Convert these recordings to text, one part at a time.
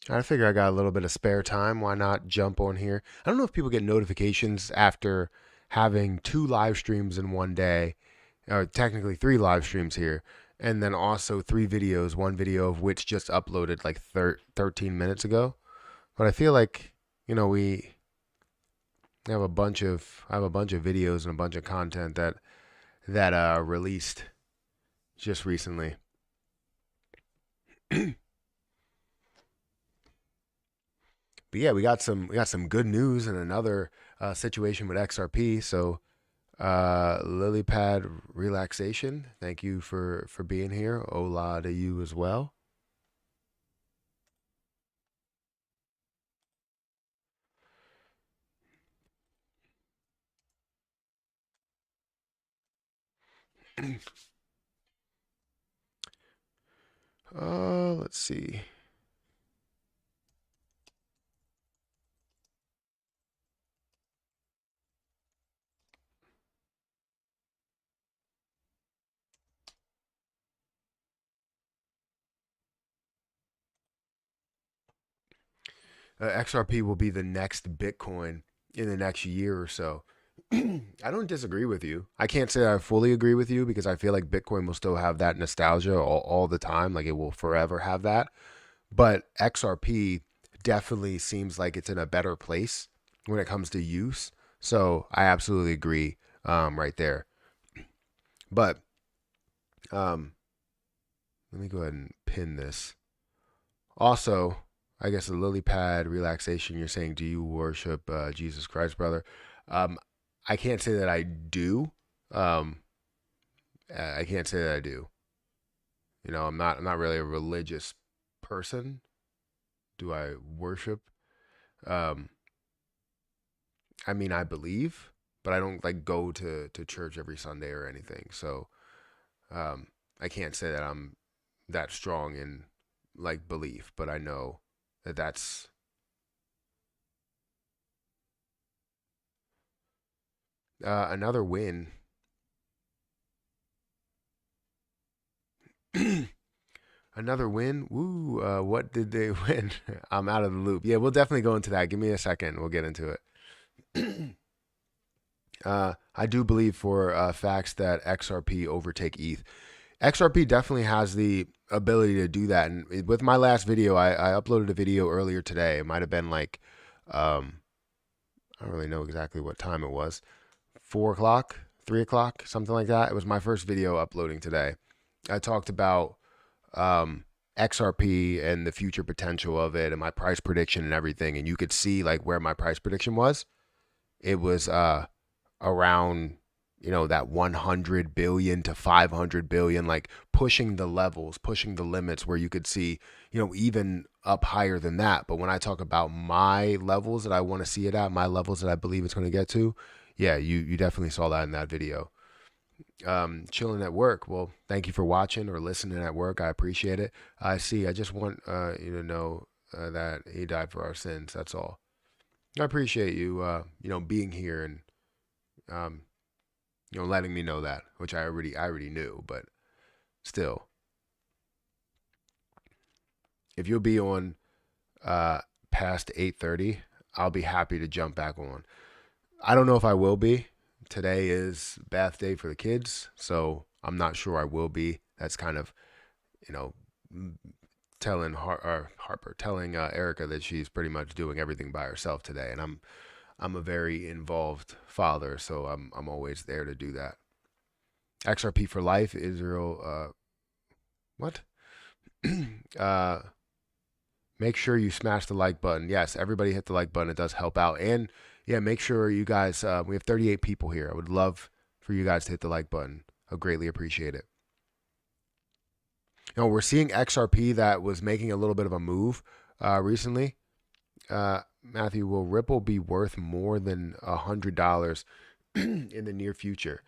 I figure I got a little bit of spare time. Why not jump on here? I don't know if people get notifications after having two live streams in one day, or technically three live streams here, and then also three videos, one video of which just uploaded like 13 minutes ago. But I feel like, we have a bunch of I have a bunch of videos and a bunch of content that released just recently. But yeah, we got some good news and another situation with XRP. So lily pad relaxation. Thank you for being here. Hola to you as well. Let's see. XRP will be the next Bitcoin in the next year or so. I don't disagree with you. I can't say I fully agree with you because I feel like Bitcoin will still have that nostalgia all the time. Like it will forever have that. But XRP definitely seems like it's in a better place when it comes to use. So I absolutely agree right there. But um, let me go ahead and pin this. Also, I guess the lily pad relaxation, you're saying, do you worship Jesus Christ, brother? Um, I can't say that I do. Um, I can't say that I do. I'm not really a religious person. Do I worship? Um, I mean, I believe, but I don't like go to church every Sunday or anything. So um, I can't say that I'm that strong in like belief, but I know that that's another win. Another win. Woo! What did they win? I'm out of the loop. Yeah, we'll definitely go into that. Give me a second. We'll get into it. I do believe for facts that XRP overtake ETH. XRP definitely has the ability to do that. And with my last video, I uploaded a video earlier today. It might have been like, um, I don't really know exactly what time it was, 4 o'clock, 3 o'clock, something like that. It was my first video uploading today. I talked about XRP and the future potential of it and my price prediction and everything. And you could see like where my price prediction was. It was around that 100 billion to 500 billion, like pushing the levels, pushing the limits where you could see even up higher than that. But when I talk about my levels that I want to see it at, my levels that I believe it's going to get to, yeah, you definitely saw that in that video. Chilling at work. Well, thank you for watching or listening at work. I appreciate it. I see. I just want you to know that he died for our sins. That's all. I appreciate you being here and um, letting me know that, which I already knew, but still, if you'll be on uh, past 8:30, I'll be happy to jump back on. I don't know if I will be. Today is bath day for the kids, so I'm not sure I will be. That's kind of you know telling Harper, telling Erica that she's pretty much doing everything by herself today, and I'm a very involved father, so I'm always there to do that. XRP for life, Israel. What? uh, Make sure you smash the like button. Yes, everybody hit the like button. It does help out. And yeah, make sure you guys, we have 38 people here. I would love for you guys to hit the like button. I greatly appreciate it. We're seeing XRP that was making a little bit of a move recently. Matthew, will Ripple be worth more than $100 in the near future?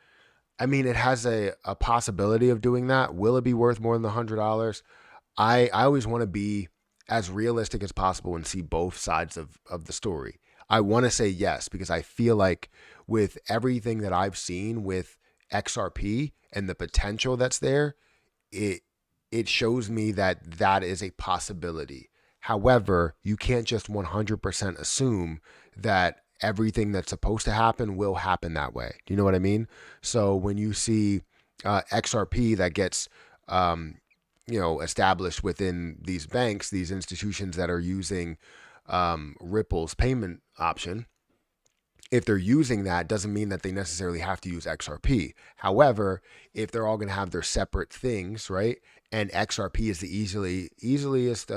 I mean, it has a possibility of doing that. Will it be worth more than the $100? I always want to be as realistic as possible and see both sides of the story. I want to say yes because I feel like with everything that I've seen with XRP and the potential that's there, it it shows me that that is a possibility. However, you can't just 100% assume that everything that's supposed to happen will happen that way. Do you know what I mean? So when you see XRP that gets established within these banks, these institutions that are using Ripple's payment option, if they're using that, doesn't mean that they necessarily have to use XRP. However, if they're all going to have their separate things, right? And XRP is the easiest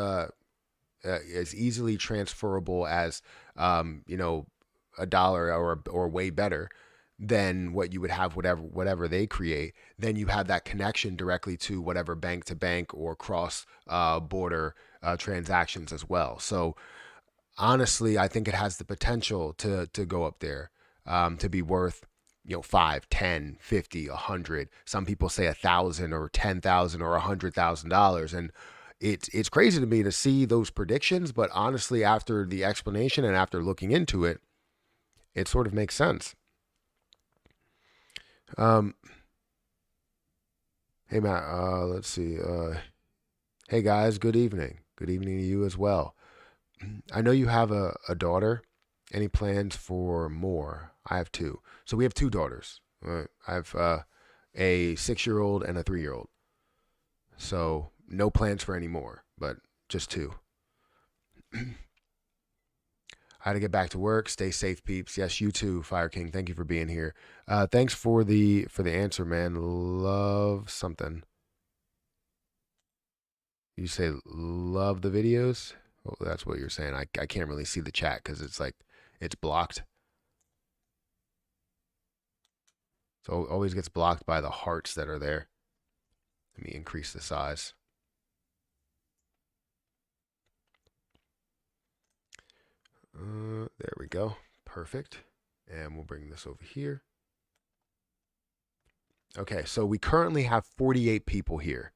as easily transferable as a dollar or way better than what you would have whatever they create, then you have that connection directly to whatever bank to bank or cross border transactions as well. So honestly, I think it has the potential to go up there, to be worth 5, 10, 50, 100. Some people say 1,000 or 10,000 or $100,000, and it's crazy to me to see those predictions. But honestly, after the explanation and after looking into it, it sort of makes sense. Hey Matt, let's see. Hey guys, good evening. Good evening to you as well. I know you have a daughter. Any plans for more? I have two. So we have two daughters. I have a 6-year-old and a 3-year-old. So no plans for any more, but just two. I had to get back to work. Stay safe, peeps. Yes, you too, Fire King. Thank you for being here. Thanks for the answer, man. Love something. You say love the videos? Oh, that's what you're saying. I can't really see the chat because it's like it's blocked. So it always gets blocked by the hearts that are there. Let me increase the size. There we go. Perfect. And we'll bring this over here. Okay, so we currently have 48 people here.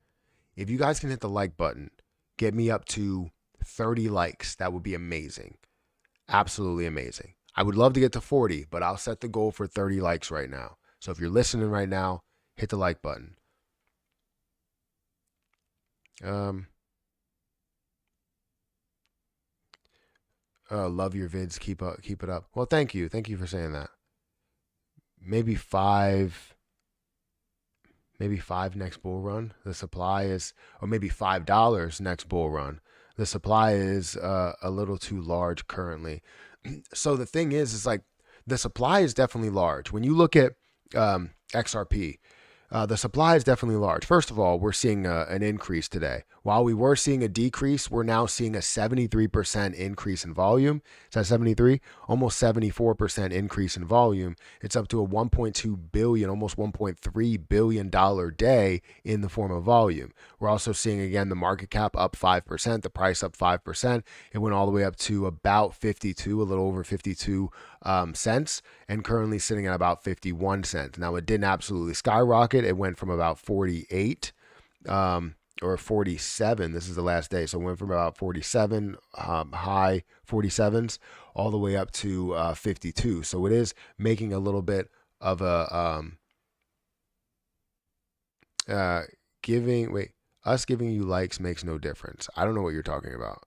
If you guys can hit the like button, get me up to 30 likes. That would be amazing. Absolutely amazing. I would love to get to 40, but I'll set the goal for 30 likes right now. So if you're listening right now, hit the like button. Love your vids. Keep it up. Well, thank you. Thank you for saying that. Maybe five next bull run. The supply is, or maybe $5 next bull run. The supply is a little too large currently. So the thing is like the supply is definitely large. When you look at XRP, the supply is definitely large. First of all, we're seeing an increase today. While we were seeing a decrease, we're now seeing a 73% increase in volume. Is that 73? Almost 74% increase in volume. It's up to a 1.2 billion, almost $1.3 billion day in the form of volume. We're also seeing, again, the market cap up 5%, the price up 5%. It went all the way up to about 52, a little over 52 cents, and currently sitting at about 51 cents. Now, it didn't absolutely skyrocket. It went from about 48 or 47. This is the last day. So it went from about 47, high 47s, all the way up to 52. So it is making a little bit of a us giving you likes makes no difference. I don't know what you're talking about.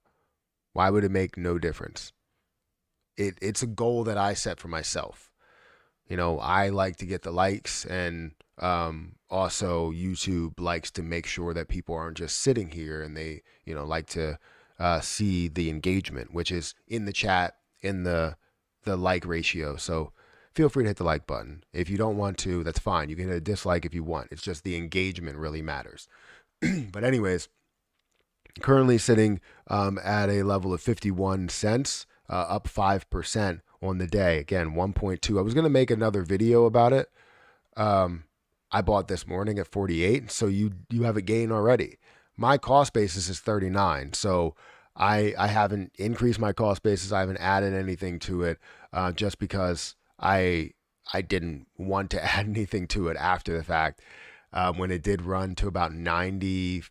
Why would it make no difference? It's a goal that I set for myself. I like to get the likes, and also YouTube likes to make sure that people aren't just sitting here, and they like to see the engagement, which is in the chat, in the like ratio. So feel free to hit the like button. If you don't want to, that's fine. You can hit a dislike if you want. It's just the engagement really matters. But anyways, currently sitting at a level of 51 cents, up 5% on the day. Again, 1.2. I was going to make another video about it. I bought this morning at 48, so you have a gain already. My cost basis is 39, so I haven't increased my cost basis. I haven't added anything to it, just because I didn't want to add anything to it after the fact. When it did run to about 90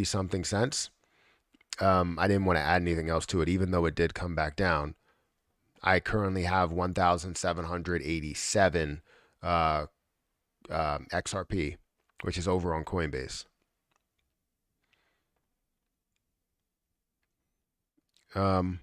something cents, I didn't want to add anything else to it, even though it did come back down. I currently have 1,787 XRP, which is over on Coinbase. Um,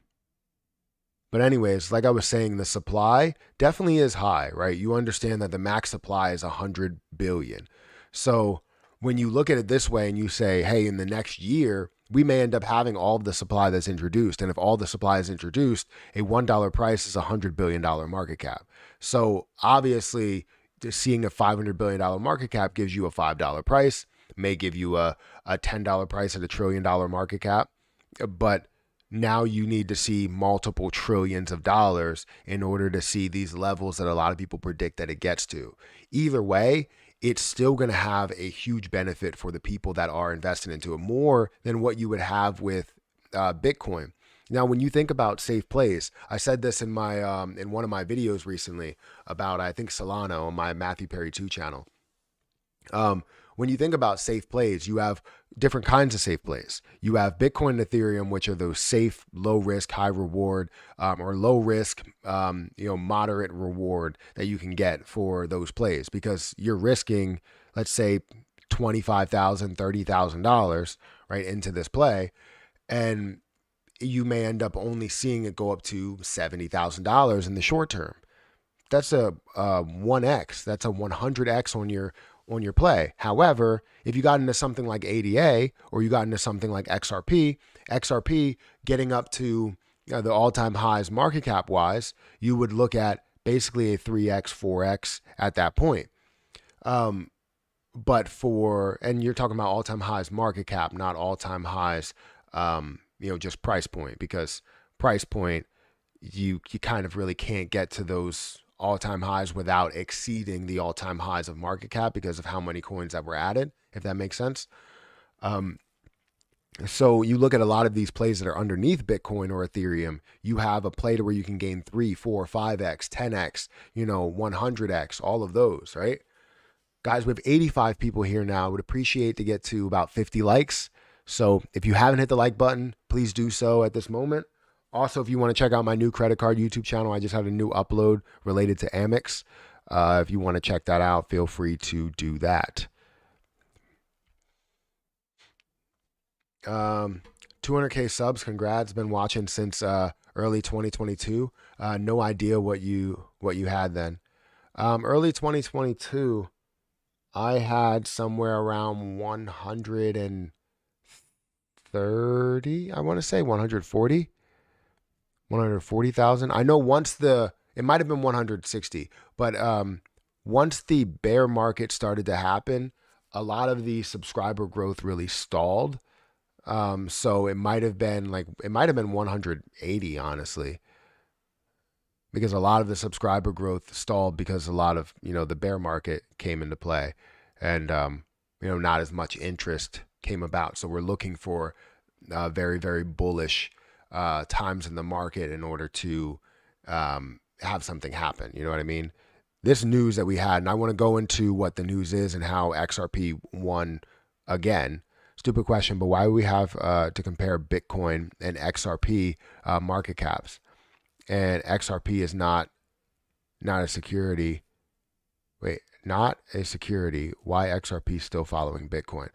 but anyways, like I was saying, the supply definitely is high, right? You understand that the max supply is 100 billion. So when you look at it this way and you say, hey, in the next year, we may end up having all of the supply that's introduced. And if all the supply is introduced, a $1 price is a $100 billion market cap. So obviously, just seeing a $500 billion market cap gives you a $5 price, may give you a $10 price at $1 trillion market cap. But now you need to see multiple trillions of dollars in order to see these levels that a lot of people predict that it gets to. Either way, it's still going to have a huge benefit for the people that are invested into it, more than what you would have with Bitcoin. Now, when you think about safe plays, I said this in my in one of my videos recently about, I think, Solana on my Matthew Perry 2 channel. When you think about safe plays, you have different kinds of safe plays. You have Bitcoin and Ethereum, which are those safe, low risk, high reward, or low risk, moderate reward that you can get for those plays, because you're risking, let's say, $25,000, $30,000, right, into this play, and you may end up only seeing it go up to $70,000 in the short term. That's a 1x. That's a 100x on your play. However, if you got into something like ADA or you got into something like XRP getting up to the all-time highs market cap wise, you would look at basically a 3x, 4x at that point. And you're talking about all-time highs market cap, not all-time highs, just price point, because price point, you kind of really can't get to those all-time highs without exceeding the all-time highs of market cap because of how many coins that were added, if that makes sense. So you look at a lot of these plays that are underneath Bitcoin or Ethereum, you have a play to where you can gain 3, 4, 5x, 10x, 100x, all of those, right? Guys, we have 85 people here now. Would appreciate to get to about 50 likes. So if you haven't hit the like button, please do so at this moment. Also, if you want to check out my new credit card YouTube channel, I just had a new upload related to Amex. If you want to check that out, feel free to do that. 200K subs, congrats. Been watching since early 2022. No idea what you had then. Early 2022, I had somewhere around 130, I want to say 140. 140,000. I know it might have been 160, but once the bear market started to happen, a lot of the subscriber growth really stalled. So it might have been 180, honestly, because a lot of the subscriber growth stalled because a lot of, the bear market came into play, and, not as much interest came about. So we're looking for very, very bullish times in the market in order to have something happen. You know what I mean? This news that we had, and I want to go into what the news is and how XRP won again. Stupid question, but why would we have to compare Bitcoin and XRP market caps? And XRP is not a security. Wait, not a security. Why XRP still following Bitcoin?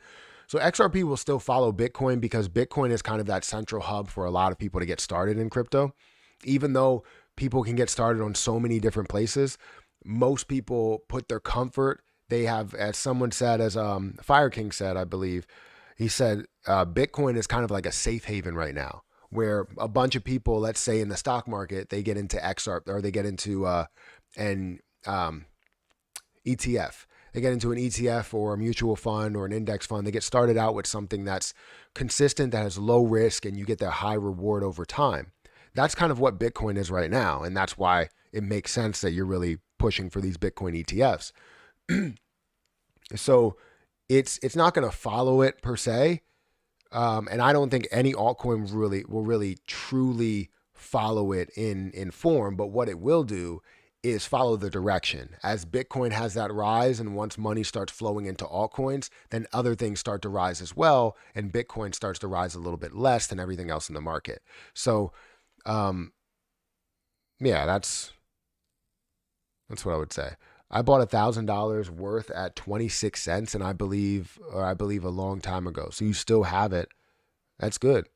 So XRP will still follow Bitcoin because Bitcoin is kind of that central hub for a lot of people to get started in crypto. Even though people can get started on so many different places, most people put their comfort. They have, as someone said, as Fire King said, I believe, he said, Bitcoin is kind of like a safe haven right now, where a bunch of people, let's say in the stock market, they get into XRP or they get into an ETF. They get into an ETF or a mutual fund or an index fund. They get started out with something that's consistent, that has low risk, and you get that high reward over time. That's kind of what Bitcoin is right now. And that's why it makes sense that you're really pushing for these Bitcoin ETFs. So it's not going to follow it per se. And I don't think any altcoin will really truly follow it in form. But what it will do is follow the direction. As Bitcoin has that rise, and once money starts flowing into altcoins, then other things start to rise as well, and Bitcoin starts to rise a little bit less than everything else in the market. So, yeah, that's what I would say. I bought $1,000 worth at 26 cents, and I believe a long time ago. So you still have it. That's good.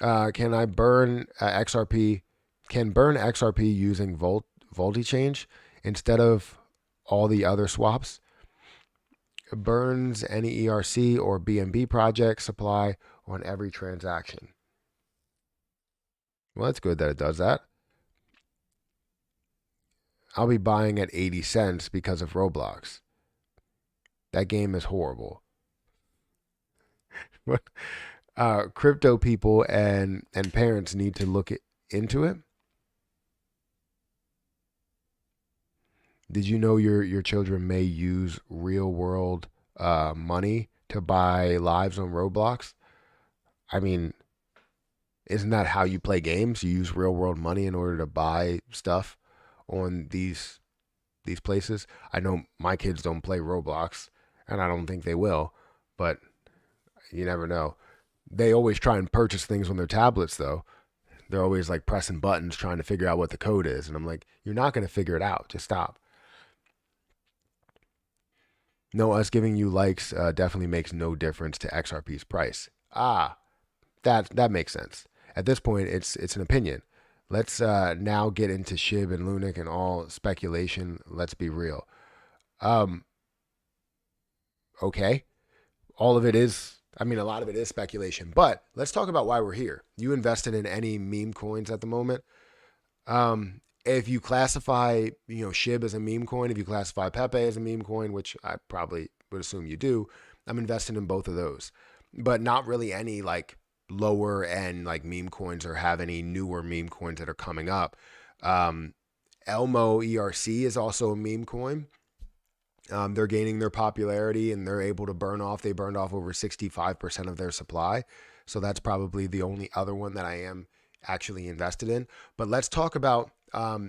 Can I burn XRP? Can burn XRP using Volti change instead of all the other swaps? Burns any ERC or BNB project supply on every transaction. Well, that's good that it does that. I'll be buying at 80 cents because of Roblox. That game is horrible. Crypto people and parents need to look into it. Did you know your children may use real world money to buy lives on Roblox? I mean, isn't that how you play games? You use real world money in order to buy stuff on these places. I know my kids don't play Roblox, and I don't think they will, but you never know. They always try and purchase things on their tablets, though. They're always like pressing buttons trying to figure out what the code is. And I'm like, you're not going to figure it out. Just stop. No, us giving you likes definitely makes no difference to XRP's price. Ah, that makes sense. At this point, it's an opinion. Let's now get into SHIB and Lunic and all speculation. Let's be real. Um, okay, all of it is. I mean, a lot of it is speculation. But let's talk about why we're here. You invested in any meme coins at the moment? If you classify, SHIB as a meme coin, if you classify Pepe as a meme coin, which I probably would assume you do, I'm invested in both of those, but not really any like lower end like meme coins or have any newer meme coins that are coming up. Um, Elmo ERC is also a meme coin. They're gaining their popularity and they're able to burn off. They burned off over 65% of their supply. So that's probably the only other one that I am actually invested in. But let's talk about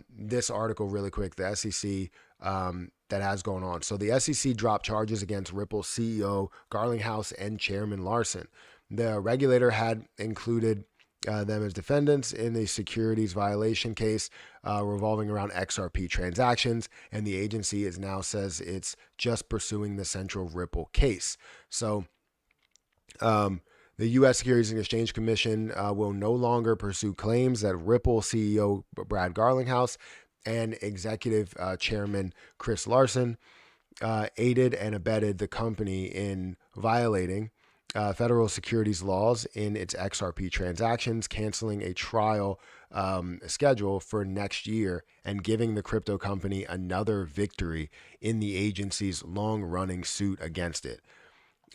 this article really quick, the SEC that has going on. So the SEC dropped charges against Ripple CEO Garlinghouse and Chairman Larson. The regulator had included them as defendants in a securities violation case revolving around XRP transactions, and the agency is now says it's just pursuing the central Ripple case. So the U.S. Securities and Exchange Commission will no longer pursue claims that Ripple CEO Brad Garlinghouse and executive chairman Chris Larson aided and abetted the company in violating federal securities laws in its XRP transactions, canceling a trial schedule for next year and giving the crypto company another victory in the agency's long-running suit against it.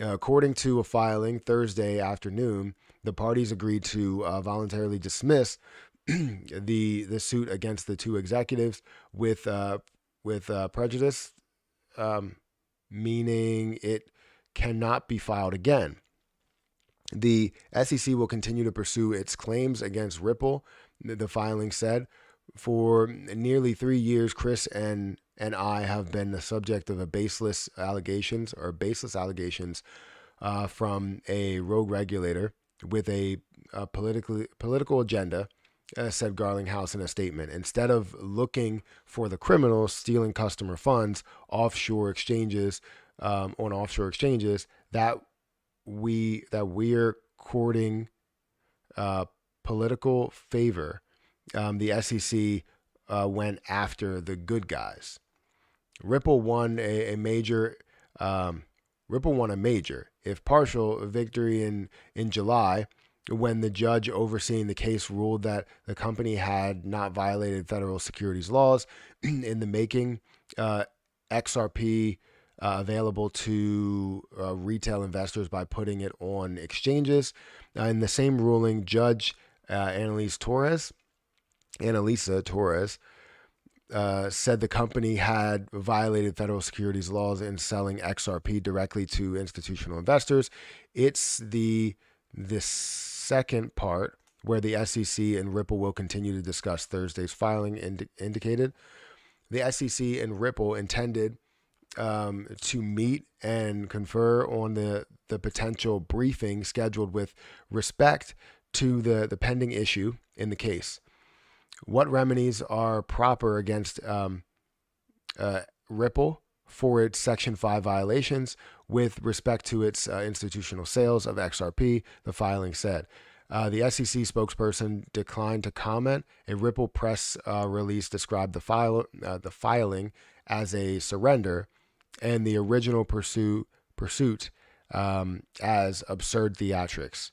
According to a filing Thursday afternoon, the parties agreed to voluntarily dismiss the suit against the two executives with prejudice, meaning it cannot be filed again. The SEC will continue to pursue its claims against Ripple, the filing said. For nearly 3 years, Chris and I have been the subject of baseless allegations from a rogue regulator with a political agenda, said Garlinghouse in a statement. Instead of looking for the criminals stealing customer funds on offshore exchanges, that we're courting political favor. The SEC went after the good guys. Ripple won a major, if partial, victory in July when the judge overseeing the case ruled that the company had not violated federal securities laws in the making XRP available to retail investors by putting it on exchanges. In the same ruling, Judge Annalisa Torres said the company had violated federal securities laws in selling XRP directly to institutional investors. It's the second part where the SEC and Ripple will continue to discuss. Thursday's filing indicated the SEC and Ripple intended to meet and confer on the potential briefing scheduled with respect to the pending issue in the case. What remedies are proper against Ripple for its Section 5 violations with respect to its institutional sales of XRP, the filing said. The SEC spokesperson declined to comment. A Ripple press release described the filing as a surrender, and the original pursuit as absurd theatrics.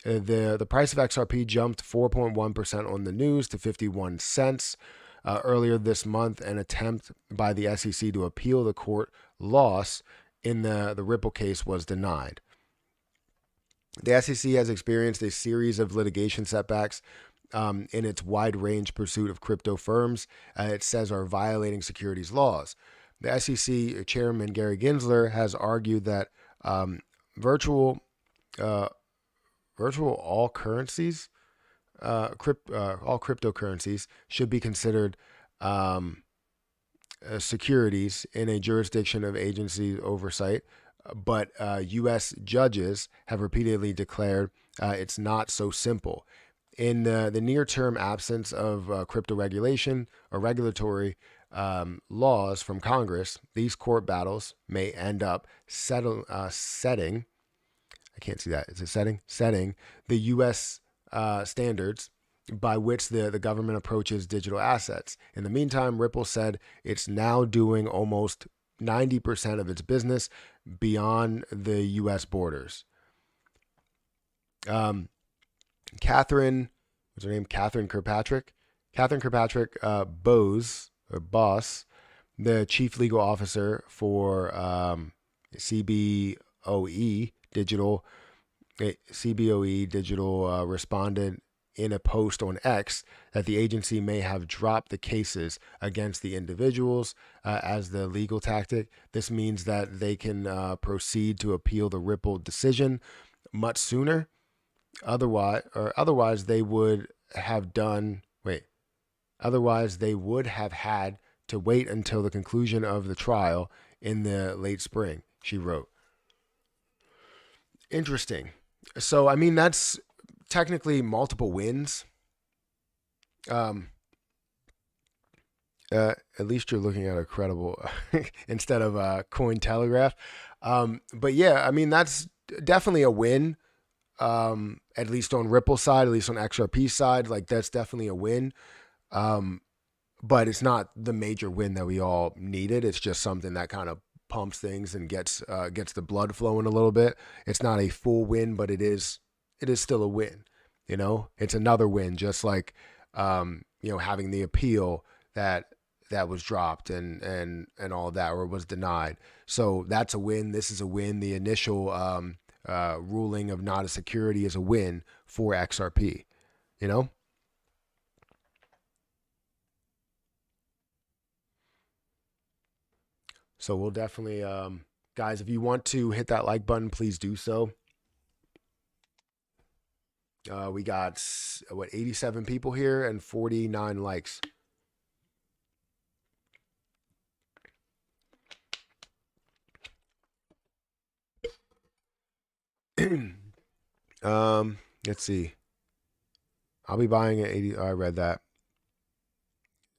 The price of XRP jumped 4.1% on the news to 51 cents. Earlier this month, an attempt by the SEC to appeal the court loss in the Ripple case was denied. The SEC has experienced a series of litigation setbacks in its wide range pursuit of crypto firms it says are violating securities laws. The SEC chairman Gary Gensler has argued that virtual all currencies, all cryptocurrencies should be considered securities in a jurisdiction of agency oversight, but U.S. judges have repeatedly declared it's not so simple. In the near-term absence of crypto regulation or regulatory laws from Congress, these court battles may end up setting. I can't see that. Is it setting the U.S. Standards by which the government approaches digital assets. In the meantime, Ripple said it's now doing almost 90% of its business beyond the U.S. borders. Catherine, what's her name? Catherine Kirkpatrick. Catherine Kirkpatrick Boss, the chief legal officer for CBOE Digital, responded in a post on X that the agency may have dropped the cases against the individuals as the legal tactic. This means that they can proceed to appeal the Ripple decision much sooner. Otherwise they would have had to wait until the conclusion of the trial in the late spring, she wrote. Interesting. So, I mean, that's technically multiple wins. At least you're looking at a credible instead of a Cointelegraph. But yeah, I mean, that's definitely a win. At least on Ripple side, at least on XRP side, like that's definitely a win. But it's not the major win that we all needed. It's just something that kind of pumps things and gets the blood flowing a little bit. It's not a full win, but it is still a win. You know, it's another win, just like having the appeal that was dropped and all that, or was denied. So that's a win. This is a win. The initial ruling of not a security is a win for XRP. You know. So we'll definitely, guys, if you want to hit that like button, please do so. We got 87 people here and 49 likes. Let's see. I'll be buying at 80. Oh, I read that.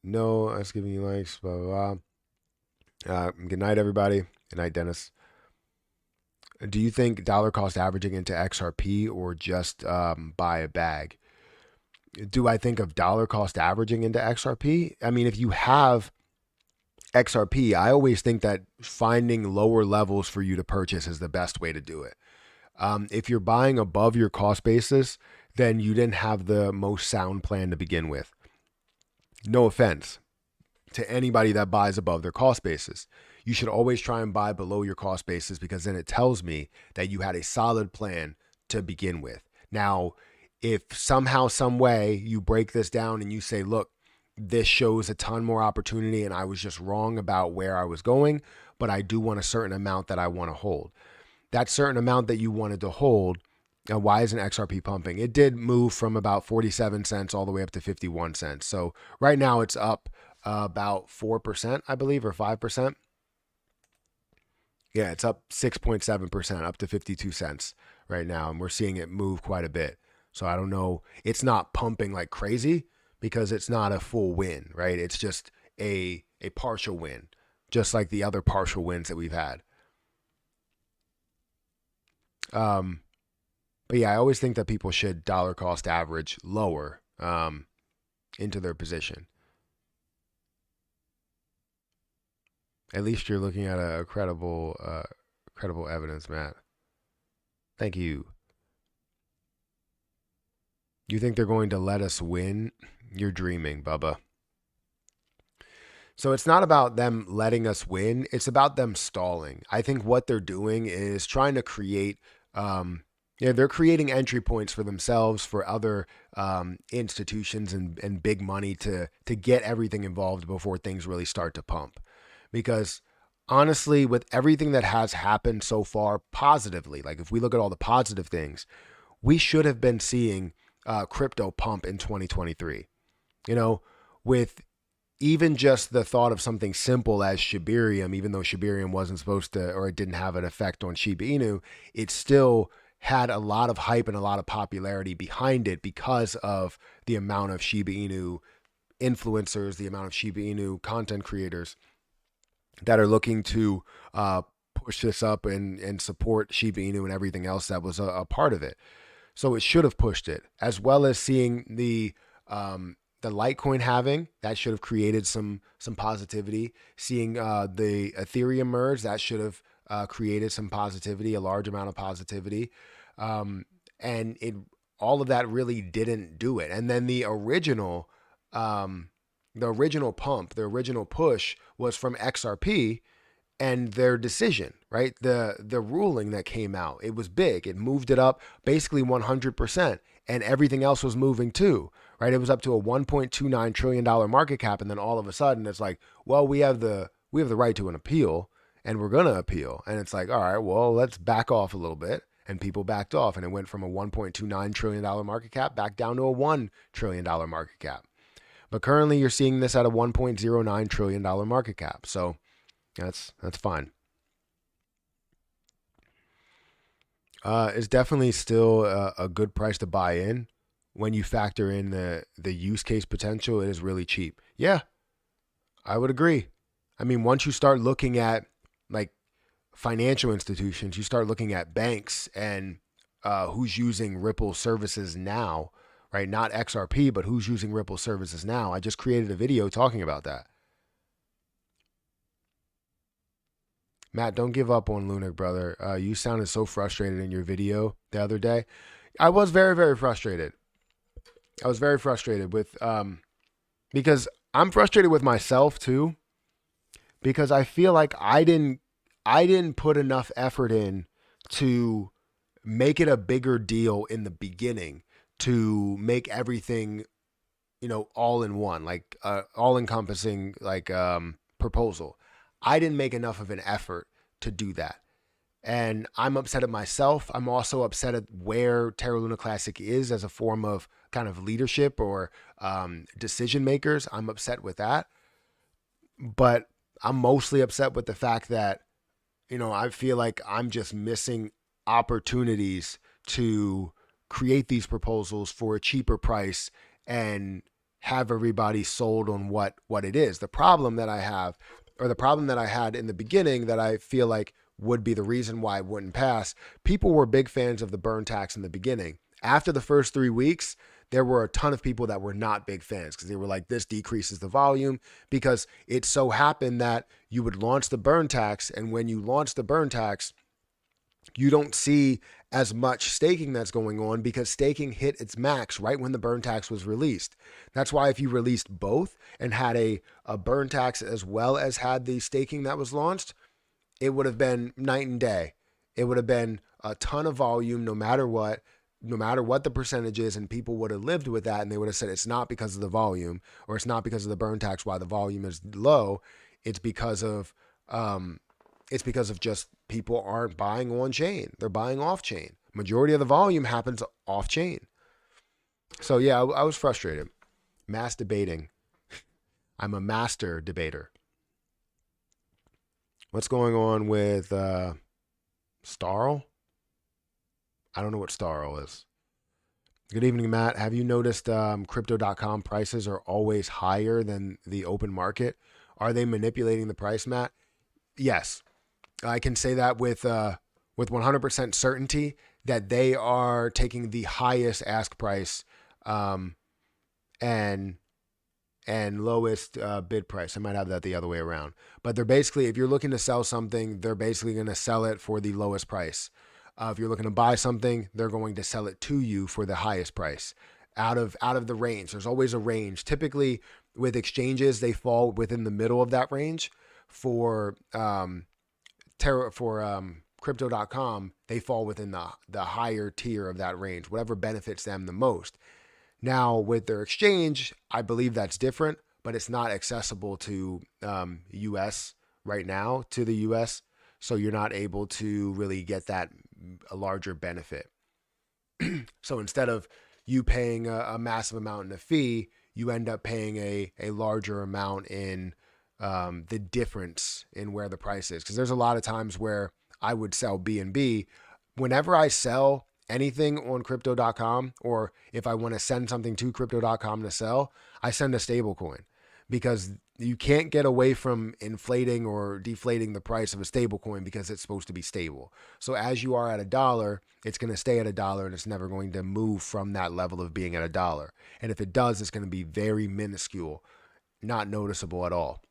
No, that's giving you likes. Blah blah blah. Good night, everybody. Good night, Dennis. Do you think dollar cost averaging into XRP or just buy a bag? Do I think of dollar cost averaging into XRP? I mean, if you have XRP, I always think that finding lower levels for you to purchase is the best way to do it. If you're buying above your cost basis, then you didn't have the most sound plan to begin with. No offense to anybody that buys above their cost basis. You should always try and buy below your cost basis, because then it tells me that you had a solid plan to begin with. Now, if somehow, some way you break this down and you say, look, this shows a ton more opportunity and I was just wrong about where I was going, but I do want a certain amount that I want to hold. That certain amount that you wanted to hold, why isn't XRP pumping? It did move from about 47 cents all the way up to 51 cents. So right now it's up about 4%, I believe, or 5%. Yeah, it's up 6.7%, up to 52 cents right now. And we're seeing it move quite a bit. So I don't know. It's not pumping like crazy because it's not a full win, right? It's just a partial win, just like the other partial wins that we've had. But yeah, I always think that people should dollar cost average lower into their position. At least you're looking at a credible evidence, Matt. Thank you. You think they're going to let us win? You're dreaming, Bubba. So it's not about them letting us win. It's about them stalling. I think what they're doing is trying to create, they're creating entry points for themselves, for other institutions and big money to get everything involved before things really start to pump. Because honestly, with everything that has happened so far positively, like if we look at all the positive things, we should have been seeing crypto pump in 2023. You know, with even just the thought of something simple as Shibarium, even though Shibarium wasn't supposed to, or it didn't have an effect on Shiba Inu, it still had a lot of hype and a lot of popularity behind it because of the amount of Shiba Inu influencers, the amount of Shiba Inu content creators that are looking to push this up and support Shiba Inu and everything else that was a part of it. So it should have pushed it, as well as seeing the Litecoin halving that should have created some positivity. Seeing the Ethereum merge that should have created some positivity, a large amount of positivity, and it all of that really didn't do it. And then the original pump, the original push was from XRP and their decision, right? The ruling that came out, it was big. It moved it up basically 100%, and everything else was moving too, right? It was up to a $1.29 trillion market cap, and then all of a sudden it's like, well, we have the right to an appeal, and we're gonna appeal, and it's like, all right, well, let's back off a little bit, and people backed off, and it went from a $1.29 trillion market cap back down to a $1 trillion market cap. But currently, you're seeing this at a $1.09 trillion market cap, so that's fine. It's definitely still a good price to buy in. When you factor in the use case potential, it is really cheap. Yeah, I would agree. I mean, once you start looking at like financial institutions, you start looking at banks and who's using Ripple services now, right? Not XRP, but who's using Ripple services now. I just created a video talking about that. Matt, don't give up on Lunar, brother. You sounded so frustrated in your video the other day. I was very, very frustrated. I was very frustrated with because I'm frustrated with myself too, because I feel like I didn't put enough effort in to make it a bigger deal in the beginning, to make everything, all in one, like all encompassing, like proposal. I didn't make enough of an effort to do that. And I'm upset at myself. I'm also upset at where Terra Luna Classic is as a form of kind of leadership or decision makers. I'm upset with that. But I'm mostly upset with the fact that, I feel like I'm just missing opportunities to create these proposals for a cheaper price and have everybody sold on what it is. The problem that I have, or the problem that I had in the beginning, that I feel like would be the reason why it wouldn't pass. People were big fans of the burn tax in the beginning. After the first 3 weeks, there were a ton of people that were not big fans because they were like, this decreases the volume, because it so happened that you would launch the burn tax. And when you launch the burn tax, you don't see as much staking that's going on because staking hit its max right when the burn tax was released. That's why if you released both and had a burn tax as well as had the staking that was launched, it would have been night and day. It would have been a ton of volume no matter what the percentage is, and people would have lived with that, and they would have said it's not because of the volume, or it's not because of the burn tax why the volume is low. It's because of just people aren't buying on chain. They're buying off chain. Majority of the volume happens off chain. So yeah, I was frustrated. Mass debating. I'm a master debater. What's going on with Starl? I don't know what Starl is. Good evening, Matt. Have you noticed crypto.com prices are always higher than the open market? Are they manipulating the price, Matt? Yes. I can say that with 100% certainty that they are taking the highest ask price um, and lowest bid price. I might have that the other way around. But they're basically, if you're looking to sell something, they're basically going to sell it for the lowest price. If you're looking to buy something, they're going to sell it to you for the highest price. Out of the range. There's always a range. Typically, with exchanges, they fall within the middle of that range. For crypto.com, they fall within the higher tier of that range, whatever benefits them the most. Now, with their exchange, I believe that's different, but it's not accessible to US right now, to the US. So you're not able to really get that a larger benefit. So instead of you paying a massive amount in a fee, you end up paying a larger amount in the difference in where the price is. Because there's a lot of times where I would sell BNB. Whenever I sell anything on crypto.com, or if I want to send something to crypto.com to sell, I send a stable coin, because you can't get away from inflating or deflating the price of a stable coin, because it's supposed to be stable. So as you are at $1, it's going to stay at $1, and it's never going to move from that level of being at $1. And if it does, it's going to be very minuscule, not noticeable at all.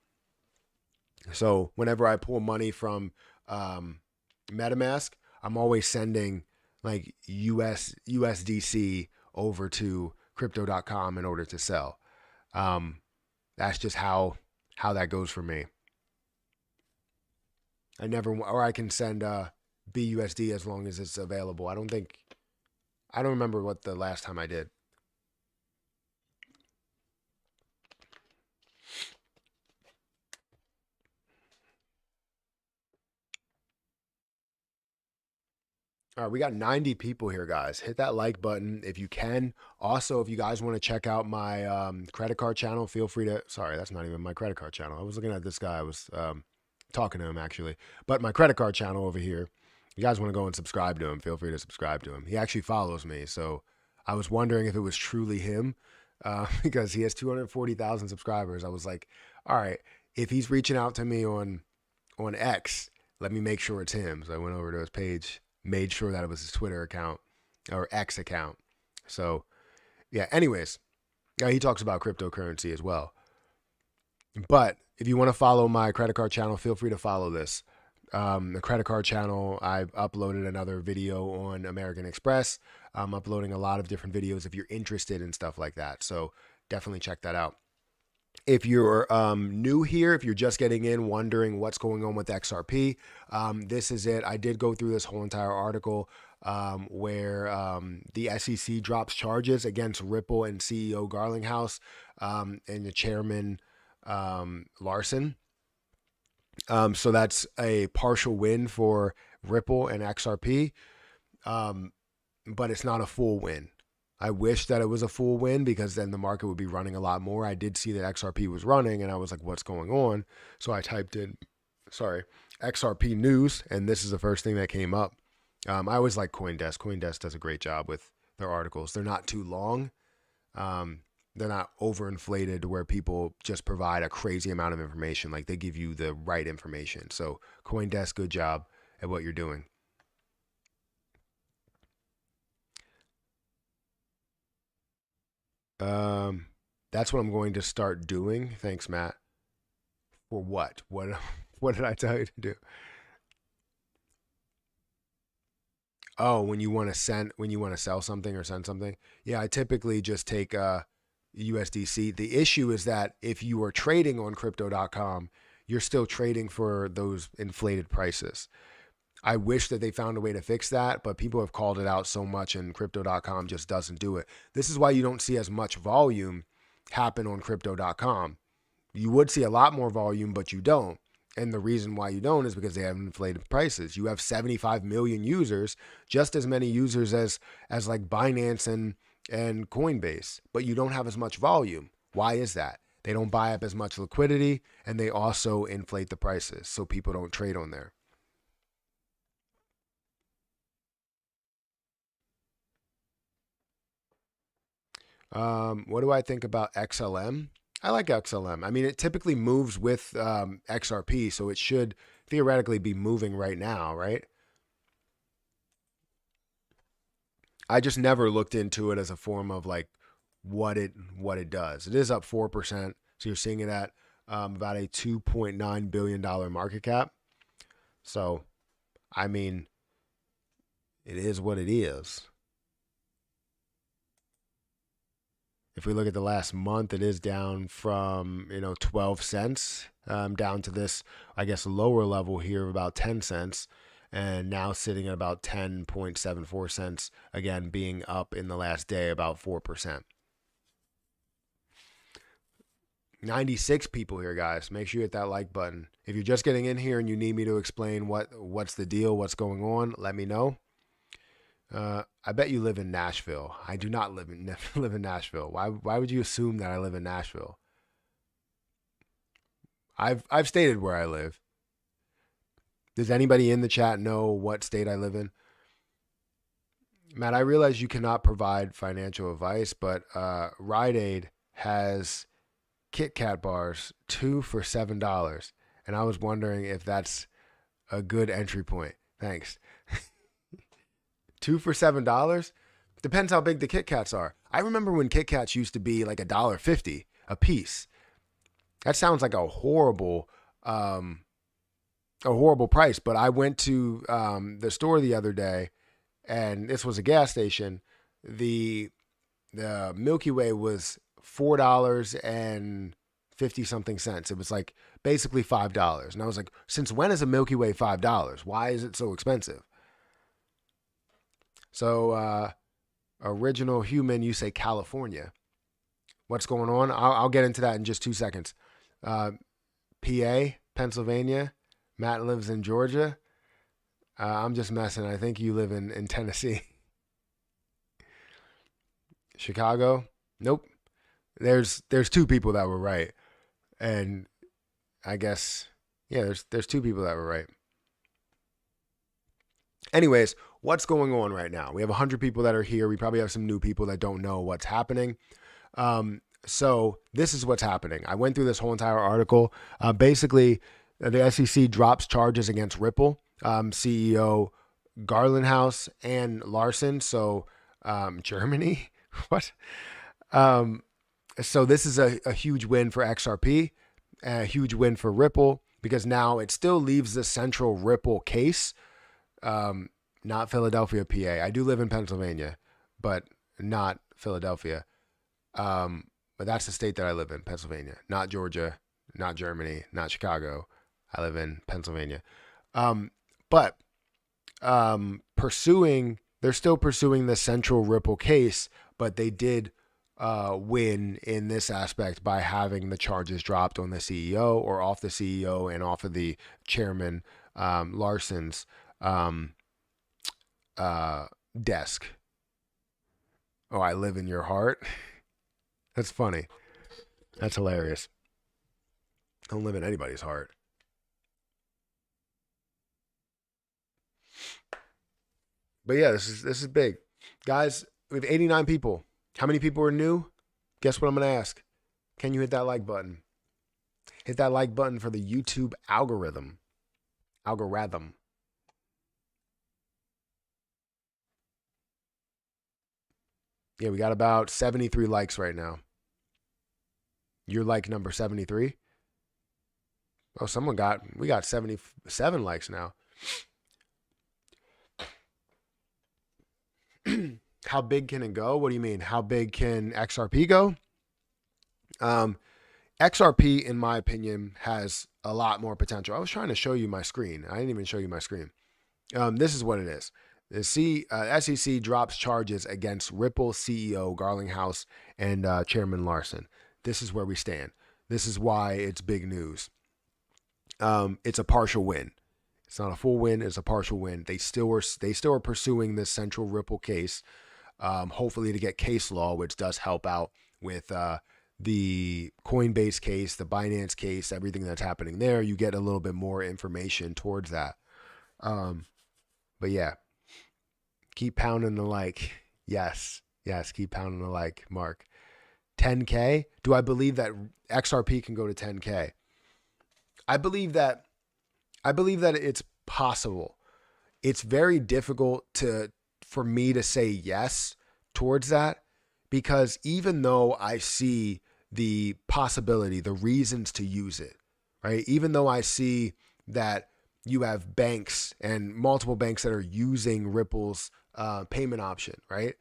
So whenever I pull money from MetaMask, I'm always sending like USDC over to crypto.com in order to sell. That's just how that goes for me. I can send BUSD as long as it's available. I don't remember what the last time I did. All right, we got 90 people here, guys. Hit that like button if you can. Also, if you guys want to check out my credit card channel, feel free to. Sorry, that's not even my credit card channel. I was looking at this guy. I was talking to him, actually. But my credit card channel over here, if you guys want to go and subscribe to him, feel free to subscribe to him. He actually follows me. So I was wondering if it was truly him because he has 240,000 subscribers. I was like, all right, if he's reaching out to me on X, let me make sure it's him. So I went over to his page, made sure that it was his Twitter account or X account. So yeah, anyways, he talks about cryptocurrency as well. But if you want to follow my credit card channel, feel free to follow this. The credit card channel, I've uploaded another video on American Express. I'm uploading a lot of different videos if you're interested in stuff like that. So definitely check that out. If you're new here, if you're just getting in, wondering what's going on with XRP, this is it. I did go through this whole entire article where the SEC drops charges against Ripple and CEO Garlinghouse and the chairman Larson. So that's a partial win for Ripple and XRP, but it's not a full win. I wish that it was a full win, because then the market would be running a lot more. I did see that XRP was running, and I was like, what's going on? So I typed in, XRP news, and this is the first thing that came up. I always like CoinDesk. CoinDesk does a great job with their articles. They're not too long. They're not overinflated where people just provide a crazy amount of information. Like, they give you the right information. So CoinDesk, good job at what you're doing. That's what I'm going to start doing. Thanks, Matt. For what? What did I tell you to do? Oh, when you want to sell something or send something. Yeah, I typically just take USDC. The issue is that if you are trading on crypto.com, you're still trading for those inflated prices. I wish that they found a way to fix that, but people have called it out so much, and crypto.com just doesn't do it. This is why you don't see as much volume happen on crypto.com. You would see a lot more volume, but you don't. And the reason why you don't is because they have inflated prices. You have 75 million users, just as many users as like Binance and Coinbase, but you don't have as much volume. Why is that? They don't buy up as much liquidity, and they also inflate the prices, so people don't trade on there. What do I think about XLM? I like XLM. I mean, it typically moves with XRP, so it should theoretically be moving right now, right? I just never looked into it as a form of like what it does. It is up 4%, so you're seeing it at about a $2.9 billion market cap. So I mean, it is what it is. If we look at the last month, it is down from 12 cents down to this, I guess, lower level here of about 10 cents, and now sitting at about 10.74 cents, again being up in the last day about 4%. 96 people here, guys. Make sure you hit that like button. If you're just getting in here and you need me to explain what's the deal, what's going on, let me know. I bet you live in Nashville. I do not live in Nashville. Why would you assume that I live in Nashville? I've stated where I live. Does anybody in the chat know what state I live in? Matt, I realize you cannot provide financial advice, but Rite Aid has Kit Kat bars, 2 for $7, and I was wondering if that's a good entry point. Thanks. 2 for $7? Depends how big the Kit Kats are. I remember when Kit Kats used to be like $1.50 a piece. That sounds like a horrible price. But I went to the store the other day, and this was a gas station. The Milky Way was $4.50 something cents. It was like basically $5, and I was like, since when is a Milky Way $5? Why is it so expensive? So, original human, you say California. What's going on? I'll get into that in just 2 seconds. PA, Pennsylvania. Matt lives in Georgia. I'm just messing. I think you live in Tennessee. Chicago. Nope. There's 2 people that were right, and I guess there's 2 people that were right. Anyways, what's going on right now? We have 100 people that are here. We probably have some new people that don't know what's happening. So this is what's happening. I went through this whole entire article. Basically, the SEC drops charges against Ripple, CEO Garlinghouse and Larson. So Germany, what? So this is a huge win for XRP, a huge win for Ripple, because now it still leaves the central Ripple case. Not Philadelphia, PA. I do live in Pennsylvania, but not Philadelphia. But that's the state that I live in, Pennsylvania. Not Georgia, not Germany, not Chicago. I live in Pennsylvania. But they're still pursuing the central Ripple case, but they did win in this aspect by having the charges dropped on the CEO, or off the CEO and off of the chairman, Larson's desk. Oh, I live in your heart. That's funny. That's hilarious. I don't live in anybody's heart. But yeah, this is big. Guys, we have 89 people. How many people are new? Guess what I'm going to ask? Can you hit that like button? Hit that like button for the YouTube algorithm. Yeah, we got about 73 likes right now. You're like number 73. Oh, we got 77 likes now. How big can it go? What do you mean? How big can XRP go? XRP, in my opinion, has a lot more potential. I was trying to show you my screen. I didn't even show you my screen. This is what it is. The SEC drops charges against Ripple CEO Garlinghouse and Chairman Larson. This is where we stand. This is why it's big news. It's a partial win. It's not a full win. It's a partial win. They still are pursuing this central Ripple case, hopefully to get case law, which does help out with the Coinbase case, the Binance case, everything that's happening there. You get a little bit more information towards that. But yeah, keep pounding the like. Yes, keep pounding the like, Mark. 10K? Do I believe that XRP can go to 10K? I believe that it's possible. It's very difficult for me to say yes towards that, because even though I see the possibility, the reasons to use it, right? Even though I see that you have banks and multiple banks that are using Ripple's payment option, right?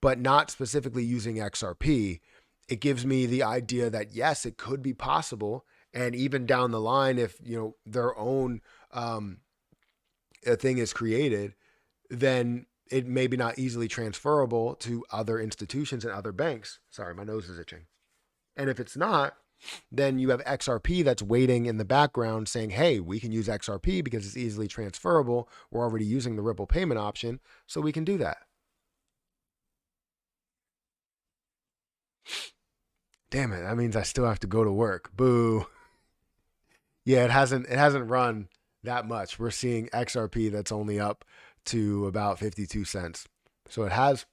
But not specifically using XRP, it gives me the idea that yes, it could be possible. And even down the line, if their own a thing is created, then it may be not easily transferable to other institutions and other banks. Sorry, my nose is itching. And if it's not, then you have XRP that's waiting in the background saying, hey, we can use XRP because it's easily transferable. We're already using the Ripple payment option, so we can do that. Damn it, that means I still have to go to work. Boo. Yeah, it hasn't run that much. We're seeing XRP that's only up to about 52 cents. So it has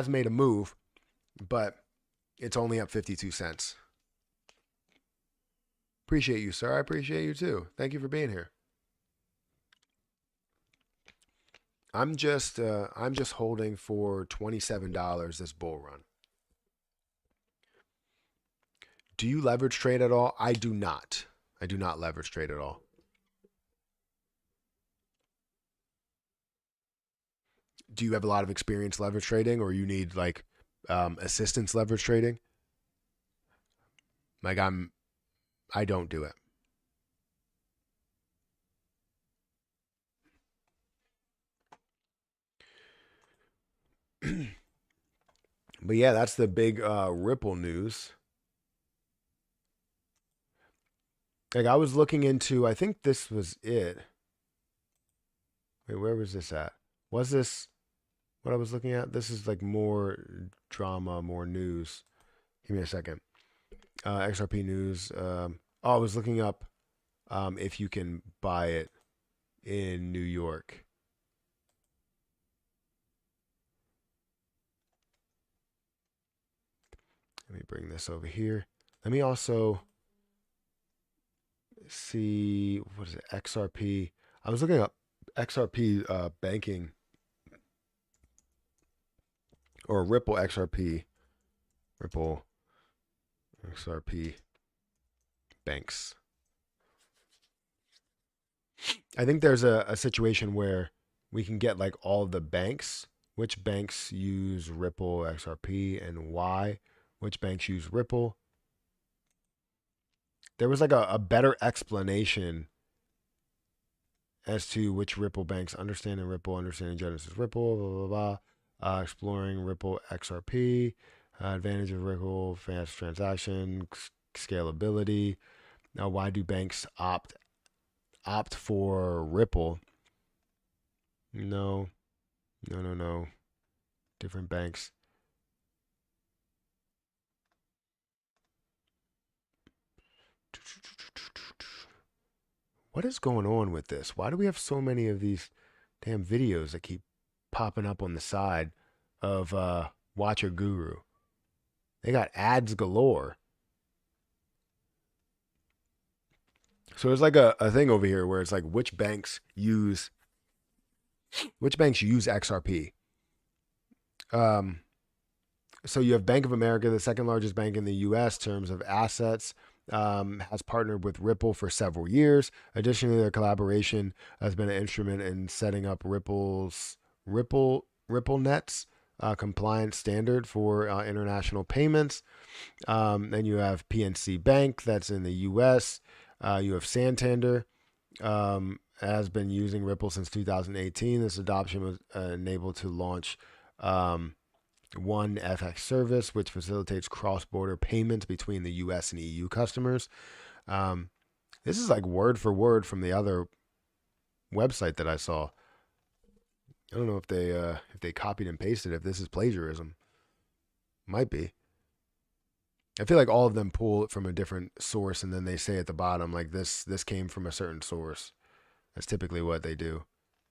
made a move, but it's only up 52 cents. Appreciate you, sir. I appreciate you too. Thank you for being here. I'm just holding for $27 this bull run. Do you leverage trade at all? I do not. I do not leverage trade at all. Do you have a lot of experience leverage trading, or you need like assistance leverage trading? Like I don't do it. But yeah, that's the big Ripple news. Like I was looking into, I think this was it. Wait, where was this at? Was this what I was looking at? This is like more drama, more news. Give me a second. XRP news. I was looking up if you can buy it in New York. Let me bring this over here. Let me also see, what is it? XRP. I was looking up XRP banking, or Ripple XRP. Ripple XRP banks. I think there's a situation where we can get like all the banks, which banks use Ripple XRP and why, which banks use Ripple. There was like a better explanation as to which Ripple banks, understanding Ripple, understanding Genesis Ripple, blah, blah, blah. Exploring Ripple XRP, advantage of Ripple, fast transaction, scalability. Now, why do banks opt for Ripple? No. Different banks. What is going on with this? Why do we have so many of these damn videos that keep popping up on the side of Watcher Guru? They got ads galore. So there's like a thing over here where it's like which banks use XRP. So you have Bank of America, the second largest bank in the U.S. in terms of assets, has partnered with Ripple for several years. Additionally, their collaboration has been an instrument in setting up RippleNet's compliance standard for international payments. Then you have PNC Bank, that's in the U.S. You have Santander, has been using Ripple since 2018. This adoption was enabled to launch one FX service, which facilitates cross-border payments between the U.S. and EU customers. This is like word for word from the other website that I saw. I don't know if they copied and pasted. If this is plagiarism, might be. I feel like all of them pull it from a different source, and then they say at the bottom like this came from a certain source. That's typically what they do,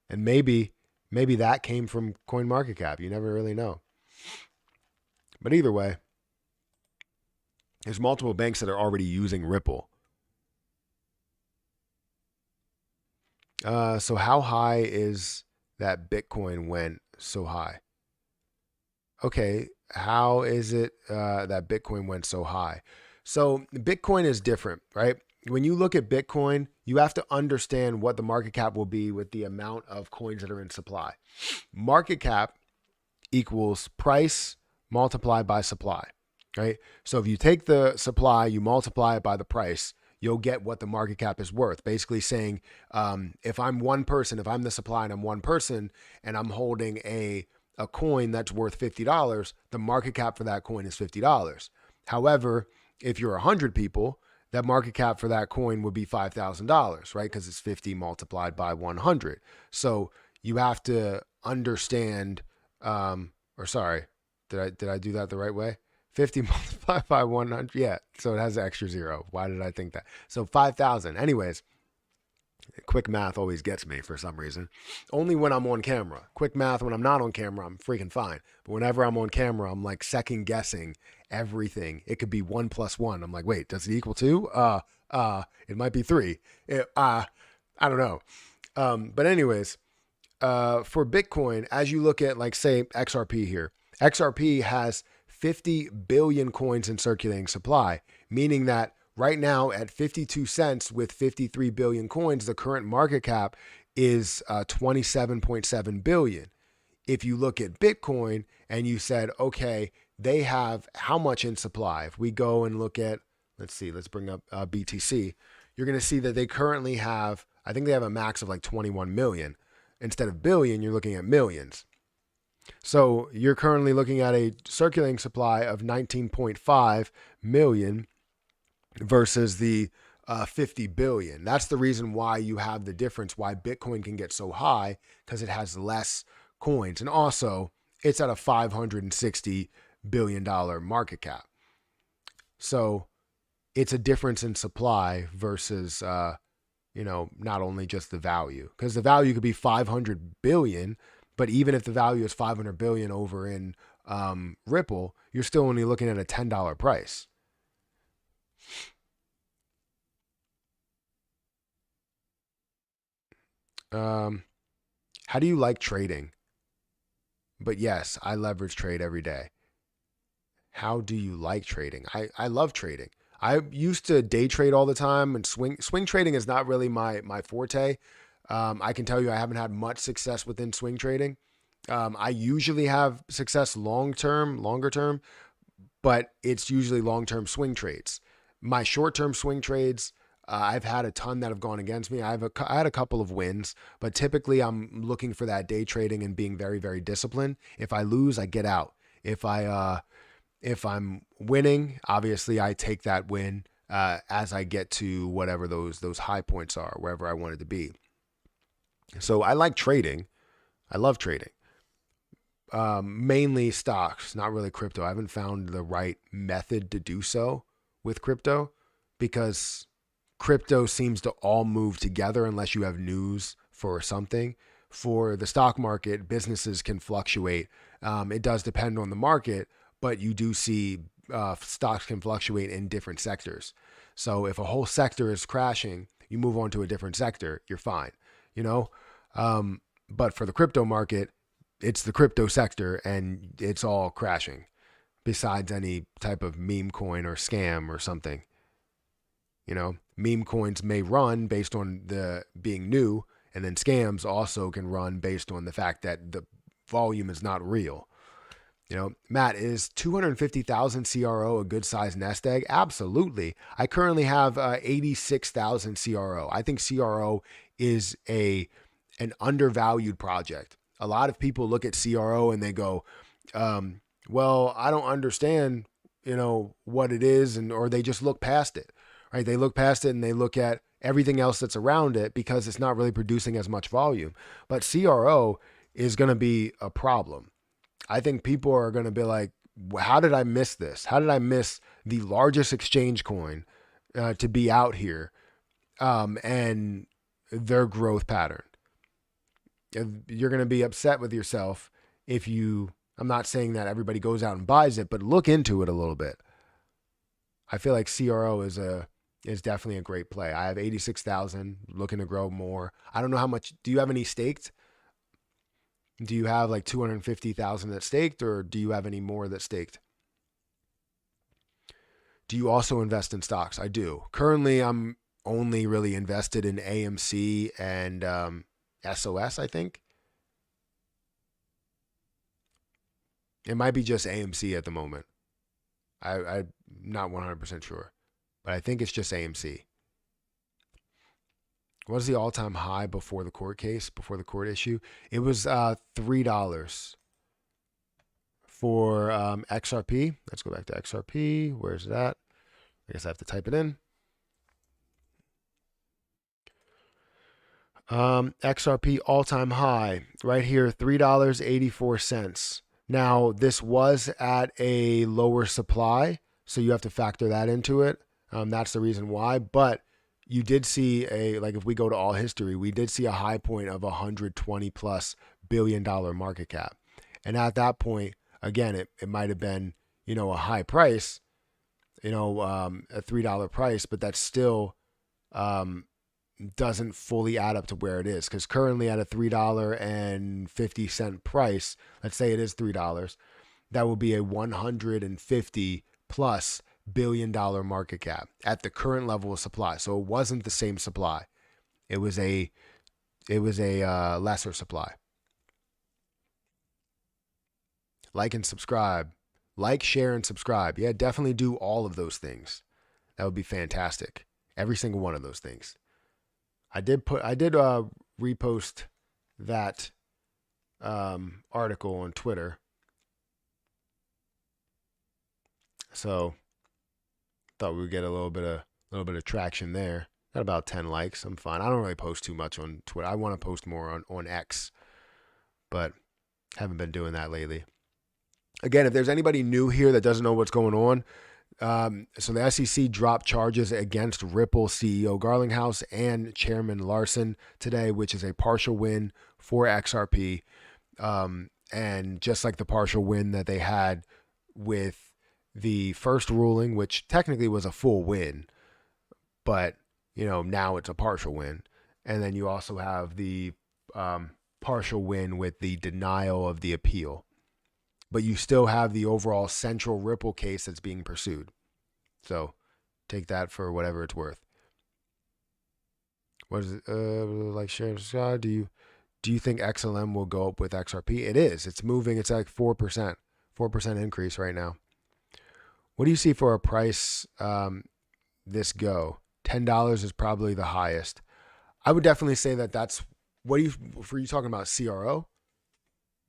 and maybe that came from CoinMarketCap. You never really know. But either way, there's multiple banks that are already using Ripple. So how high is that Bitcoin went so high. Okay, how is it that Bitcoin went so high? So Bitcoin is different, right? When you look at Bitcoin, you have to understand what the market cap will be with the amount of coins that are in supply. Market cap equals price multiplied by supply, right? So if you take the supply, you multiply it by the price, you'll get what the market cap is worth. Basically saying, if I'm one person, if I'm the supply and I'm one person and I'm holding a coin that's worth $50, the market cap for that coin is $50. However, if you're 100 people, that market cap for that coin would be $5,000, right? Because it's 50 multiplied by 100. So you have to understand, or sorry, did I do that the right way? 50 multiplied by 100. Yeah. So it has an extra zero. Why did I think that? So 5,000. Anyways, quick math always gets me for some reason. Only when I'm on camera. Quick math, when I'm not on camera, I'm freaking fine. But whenever I'm on camera, I'm like second guessing everything. It could be 1 plus 1. I'm like, wait, does it equal 2? It might be 3. I don't know. But anyways, for Bitcoin, as you look at, like, say, XRP here, XRP has 50 billion coins in circulating supply, meaning that right now at 52 cents with 53 billion coins, the current market cap is 27.7 billion. If you look at Bitcoin and you said, okay, they have how much in supply? If we go and look at, let's bring up BTC, you're going to see that they currently have, I think they have a max of like 21 million. Instead of billion, you're looking at millions. So you're currently looking at a circulating supply of 19.5 million versus the 50 billion. That's the reason why you have the difference, why Bitcoin can get so high, because it has less coins. And also, it's at a $560 billion market cap. So it's a difference in supply versus, not only just the value, because the value could be 500 billion, but even if the value is 500 billion over in Ripple, you're still only looking at a $10 price. How do you like trading? But yes, I leverage trade every day. How do you like trading? I love trading. I used to day trade all the time, and swing trading is not really my forte. I can tell you I haven't had much success within swing trading. I usually have success longer term, but it's usually long-term swing trades. My short-term swing trades, I've had a ton that have gone against me. I had a couple of wins, but typically I'm looking for that day trading and being very, very disciplined. If I lose, I get out. If I'm winning, obviously I take that win as I get to whatever those high points are, wherever I want it to be. So I like trading. I love trading. Mainly stocks, not really crypto. I haven't found the right method to do so with crypto, because crypto seems to all move together unless you have news for something. For the stock market, businesses can fluctuate. It does depend on the market, but you do see stocks can fluctuate in different sectors. So if a whole sector is crashing, you move on to a different sector, you're fine, you know? But for the crypto market, it's the crypto sector and it's all crashing, besides any type of meme coin or scam or something. Meme coins may run based on the being new, and then scams also can run based on the fact that the volume is not real. Matt, is 250,000 CRO a good size nest egg? Absolutely. I currently have 86,000 CRO. I think CRO is an undervalued project. A lot of people look at CRO and they go, well, I don't understand, what it is, or they just look past it, right? They look past it and they look at everything else that's around it because it's not really producing as much volume. But CRO is going to be a problem. I think people are going to be like, how did I miss this? How did I miss the largest exchange coin to be out here and their growth pattern? You're going to be upset with yourself if I'm not saying that everybody goes out and buys it, but look into it a little bit. I feel like CRO is definitely a great play. I have 86,000, looking to grow more. I don't know how much. Do you have any staked? Do you have like 250,000 that's staked, or do you have any more that's staked? Do you also invest in stocks? I do. Currently, I'm only really invested in AMC and SOS, I think. It might be just AMC at the moment. I'm not 100% sure, but I think it's just AMC. What was the all-time high before the court case, before the court issue? It was $3 for XRP. Let's go back to XRP. Where's that? I guess I have to type it in. XRP all-time high right here, $3.84. Now, this was at a lower supply, so you have to factor that into it. That's the reason why. But you did see like if we go to all history, we did see a high point of $120+ billion market cap. And at that point, again, it might have been, a high price, a $3 price, but that's still doesn't fully add up to where it is, because currently at a $3.50 price, let's say it is $3, that will be a $150+ billion market cap at the current level of supply. So it wasn't the same supply. It was a lesser supply. Like and subscribe. Like, share, and subscribe. Yeah, definitely do all of those things. That would be fantastic. Every single one of those things. I did repost that article on Twitter. So thought we would get a little bit of traction there. Got about 10 likes. I'm fine. I don't really post too much on Twitter. I want to post more on X, but haven't been doing that lately. Again, if there's anybody new here that doesn't know what's going on, so the SEC dropped charges against Ripple CEO Garlinghouse and Chairman Larson today, which is a partial win for XRP. And just like the partial win that they had with the first ruling, which technically was a full win, but now it's a partial win. And then you also have the partial win with the denial of the appeal. But you still have the overall central Ripple case that's being pursued. So take that for whatever it's worth. What is it? Like, share, subscribe. Do you think XLM will go up with XRP? It is. It's moving. It's like 4%. 4% increase right now. What do you see for a price this go? $10 is probably the highest. I would definitely say that's, were you talking about CRO?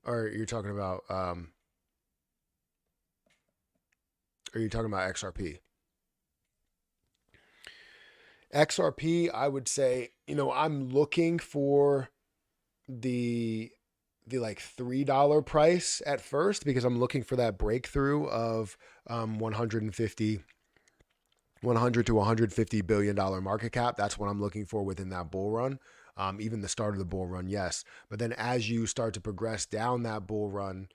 Or you're talking about XRP? XRP, I would say, I'm looking for the like $3 price at first, because I'm looking for that breakthrough of 100 to $150 billion market cap. That's what I'm looking for within that bull run. Even the start of the bull run, yes. But then as you start to progress down that bull run,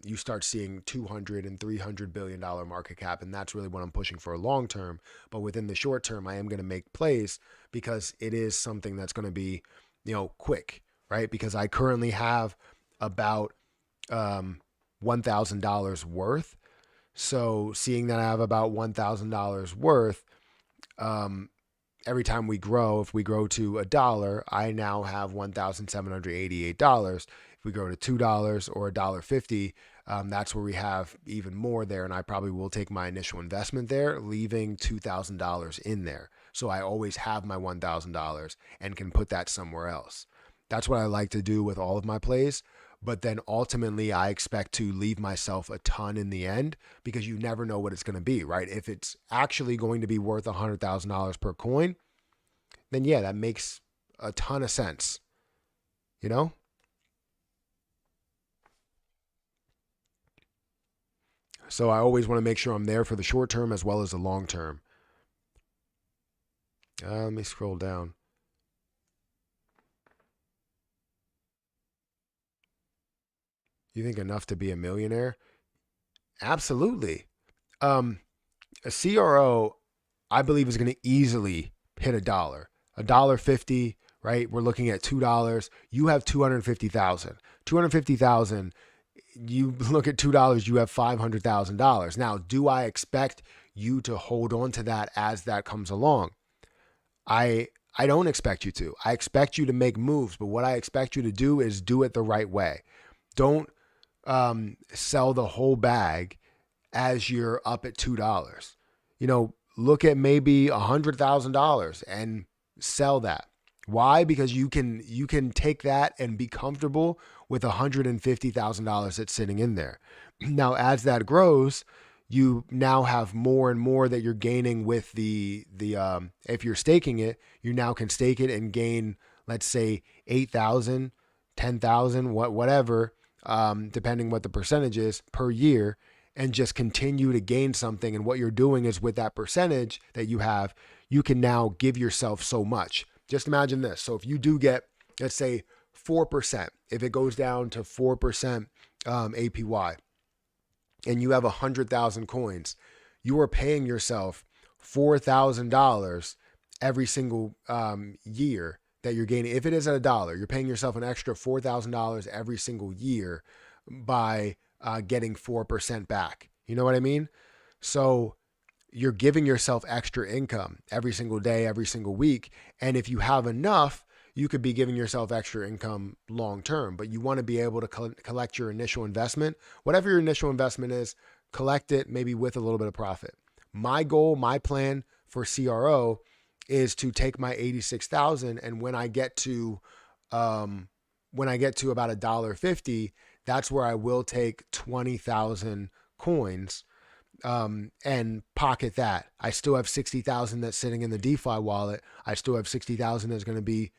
you start seeing $200 and $300 billion market cap. And that's really what I'm pushing for long term. But within the short term, I am going to make plays, because it is something that's going to be, quick, right? Because I currently have about $1,000 worth. So seeing that I have about $1,000 worth, every time we grow, if we grow to $1, I now have $1,788. If we grow to $2 or $1.50, that's where we have even more there. And I probably will take my initial investment there, leaving $2,000 in there. So I always have my $1,000 and can put that somewhere else. That's what I like to do with all of my plays. But then ultimately, I expect to leave myself a ton in the end, because you never know what it's going to be, right? If it's actually going to be worth $100,000 per coin, then yeah, that makes a ton of sense, So I always want to make sure I'm there for the short term as well as the long term. Let me scroll down. You think enough to be a millionaire? Absolutely. A CRO, I believe, is going to easily hit $1, $1.50, right? We're looking at $2. You have 250,000. 250,000. You look at $2, you have $500,000. Now, do I expect you to hold on to that as that comes along? I I don't expect you to. I expect you to make moves, but what I expect you to do is do it the right way. Don't sell the whole bag as you're up at $2. Look at maybe $100,000 and sell that. Why? Because you can take that and be comfortable with $150,000 that's sitting in there. Now, as that grows, you now have more and more that you're gaining with the if you're staking it, you now can stake it and gain, let's say 8,000, 10,000, whatever, depending what the percentage is per year, and just continue to gain something. And what you're doing is with that percentage that you have, you can now give yourself so much. Just imagine this. So if you do get, let's say 4%, if it goes down to 4% APY, and you have 100,000 coins, you are paying yourself $4,000 every single year that you're gaining. If it is at $1, you're paying yourself an extra $4,000 every single year by getting 4% back. You know what I mean? So you're giving yourself extra income every single day, every single week. And if you have enough, you could be giving yourself extra income long term, but you want to be able to collect your initial investment. Whatever your initial investment is, collect it maybe with a little bit of profit. My goal, my plan for CRO is to take my 86,000, and when I get to about $1.50, that's where I will take 20,000 coins and pocket that. I still have 60,000 that's sitting in the DeFi wallet. I still have 60,000 that's going to be,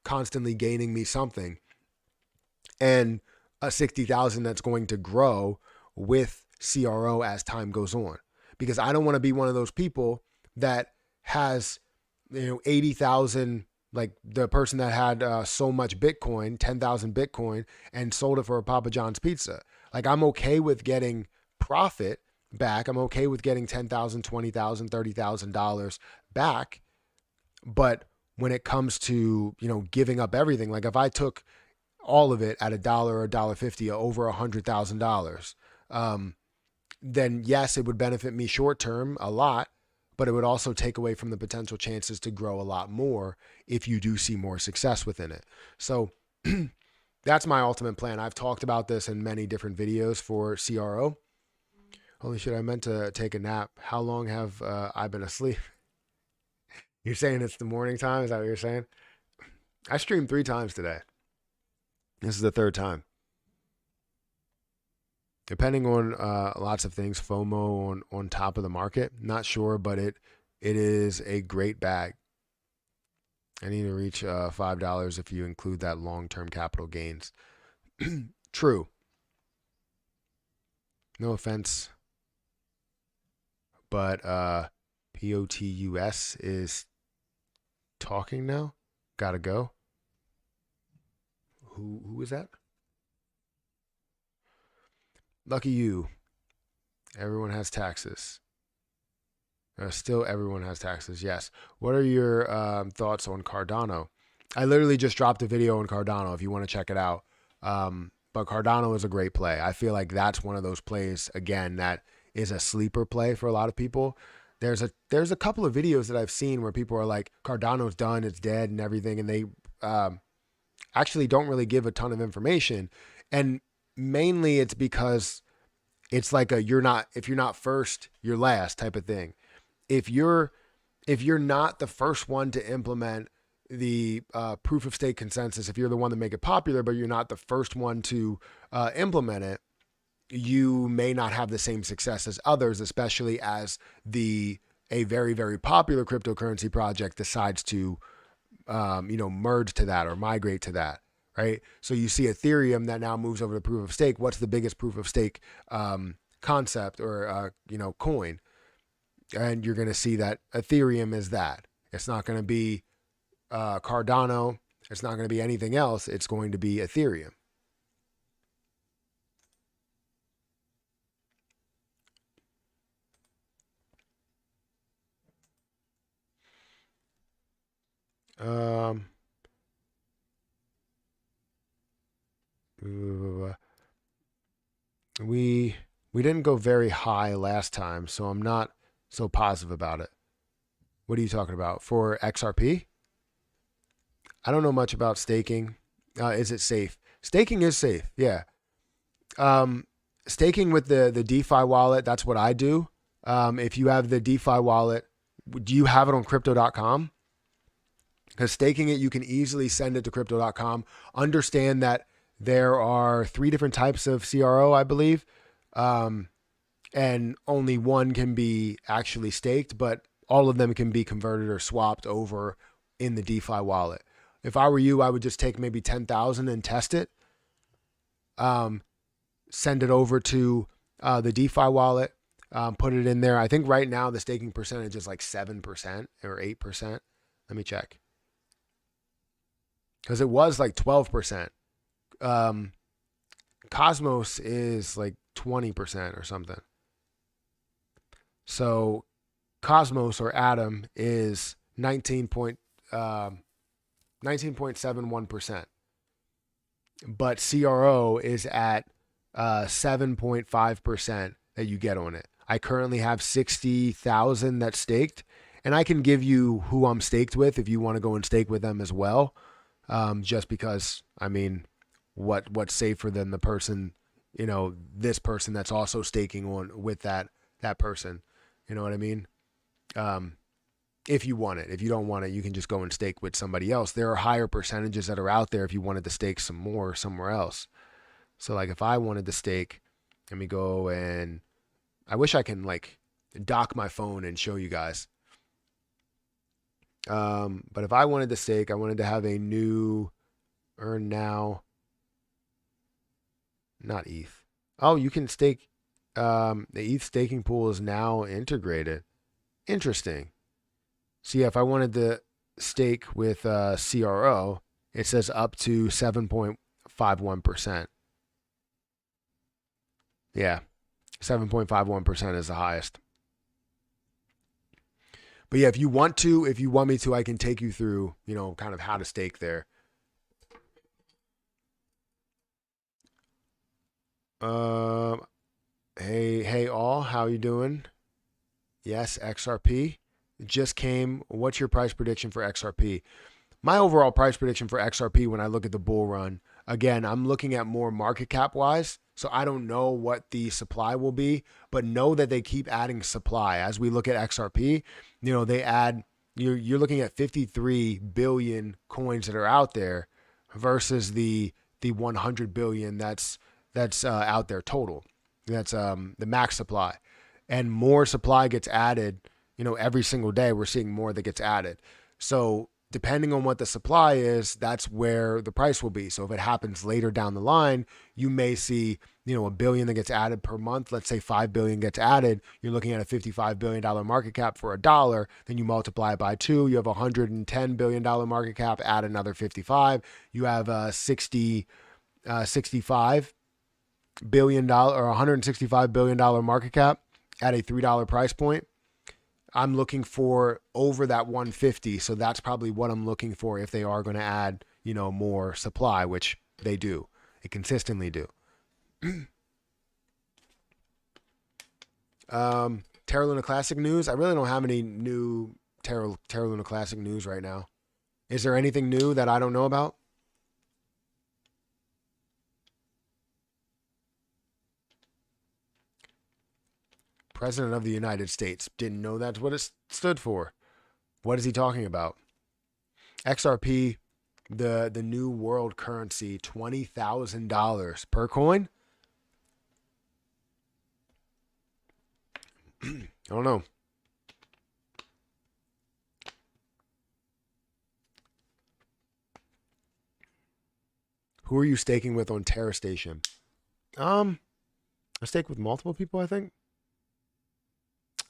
constantly gaining me something, and a 60,000 that's going to grow with CRO as time goes on. Because I don't want to be one of those people that has, 80,000, like the person that had so much Bitcoin, 10,000 Bitcoin, and sold it for a Papa John's pizza. Like, I'm okay with getting profit back. I'm okay with getting $10,000, $20,000, $30,000 back. But when it comes to, giving up everything, like if I took all of it at $1 or $1.50, over $100,000, then yes, it would benefit me short term a lot, but it would also take away from the potential chances to grow a lot more if you do see more success within it. So that's my ultimate plan. I've talked about this in many different videos for CRO. Holy shit, I meant to take a nap. How long have I been asleep? You're saying it's the morning time? Is that what you're saying? I streamed 3 times today. This is the 3rd time. Depending on lots of things, FOMO on top of the market. Not sure, but it is a great bag. I need to reach $5 if you include that long-term capital gains. True. No offense, but POTUS is talking now. Gotta go. Who is that? Lucky you. Everyone has taxes. Still, everyone has taxes. Yes. What are your thoughts on Cardano? I literally just dropped a video on Cardano if you want to check it out. But Cardano is a great play. I feel like that's one of those plays, again, that is a sleeper play for a lot of people. There's a couple of videos that I've seen where people are like, Cardano's done, it's dead and everything. And they actually don't really give a ton of information. And mainly it's because it's like if you're not first, you're last type of thing. If you're not the first one to implement the proof of stake consensus, if you're the one to make it popular, but you're not the first one to implement it, you may not have the same success as others, especially as a very, very popular cryptocurrency project decides to merge to that or migrate to that, right? So you see Ethereum that now moves over to proof of stake. What's the biggest proof of stake concept or coin? And you're going to see that Ethereum is that. It's not going to be Cardano. It's not going to be anything else. It's going to be Ethereum. We we didn't go very high last time, so I'm not so positive about it. What are you talking about for XRP? I don't know much about staking. Is it safe? Staking is safe. Yeah. Um, Staking with the DeFi wallet, that's what I do. If you have the DeFi wallet, do you have it on crypto.com? Because staking it, you can easily send it to crypto.com. Understand that there are three different types of CRO, I believe. Um, and only one can be actually staked, but all of them can be converted or swapped over in the DeFi wallet. If I were you, I would just take maybe 10,000 and test it. Um, Send it over to the DeFi wallet, put it in there. I think right now the staking percentage is like 7% or 8%. Let me check. Because it was like 12%. Um, Cosmos is like 20% or something. So Cosmos or Atom is 19.71%. But CRO is at 7.5% that you get on it. I currently have 60,000 that's staked, and I can give you who I'm staked with if you want to go and stake with them as well. Just because, I mean, what's safer than the person, this person that's also staking on with that person. You know what I mean? Um, if you want it. If you don't want it, you can just go and stake with somebody else. There are higher percentages that are out there if you wanted to stake some more somewhere else. So like if I wanted to stake, let me go and I wish I can like dock my phone and show you guys. But if I wanted to stake, I wanted to have a new earn now, not ETH. Oh, you can stake. The ETH staking pool is now integrated. Interesting. So yeah, if I wanted to stake with CRO, it says up to 7.51%. Yeah, 7.51% is the highest. But yeah, if you want me to, I can take you through, kind of how to stake there. Um, hey all, how you doing? Yes, XRP just came. What's your price prediction for XRP? My overall price prediction for XRP when I look at the bull run, again, I'm looking at more market cap wise. So I don't know what the supply will be, but know that they keep adding supply. As we look at XRP, they add, you're looking at 53 billion coins that are out there versus the 100 billion that's out there total. That's the max supply. And more supply gets added, every single day we're seeing more that gets added. So depending on what the supply is, that's where the price will be. So if it happens later down the line, you may see, a billion that gets added per month. Let's say 5 billion gets added. You're looking at a $55 billion market cap for $1. Then you multiply it by 2. You have a $110 billion market cap, add another 55. You have a 65 billion dollar or $165 billion market cap at a $3 price point. I'm looking for over that 150. So that's probably what I'm looking for if they are going to add, more supply, which they do. They consistently do. Terra Luna Classic news. I really don't have any new Terra Luna Classic news right now. Is there anything new that I don't know about? President of the United States. Didn't know that's what it stood for. What is he talking about? XRP, the new world currency, $20,000 per coin. I don't know. Who are you staking with on Terra Station? I stake with multiple people, I think.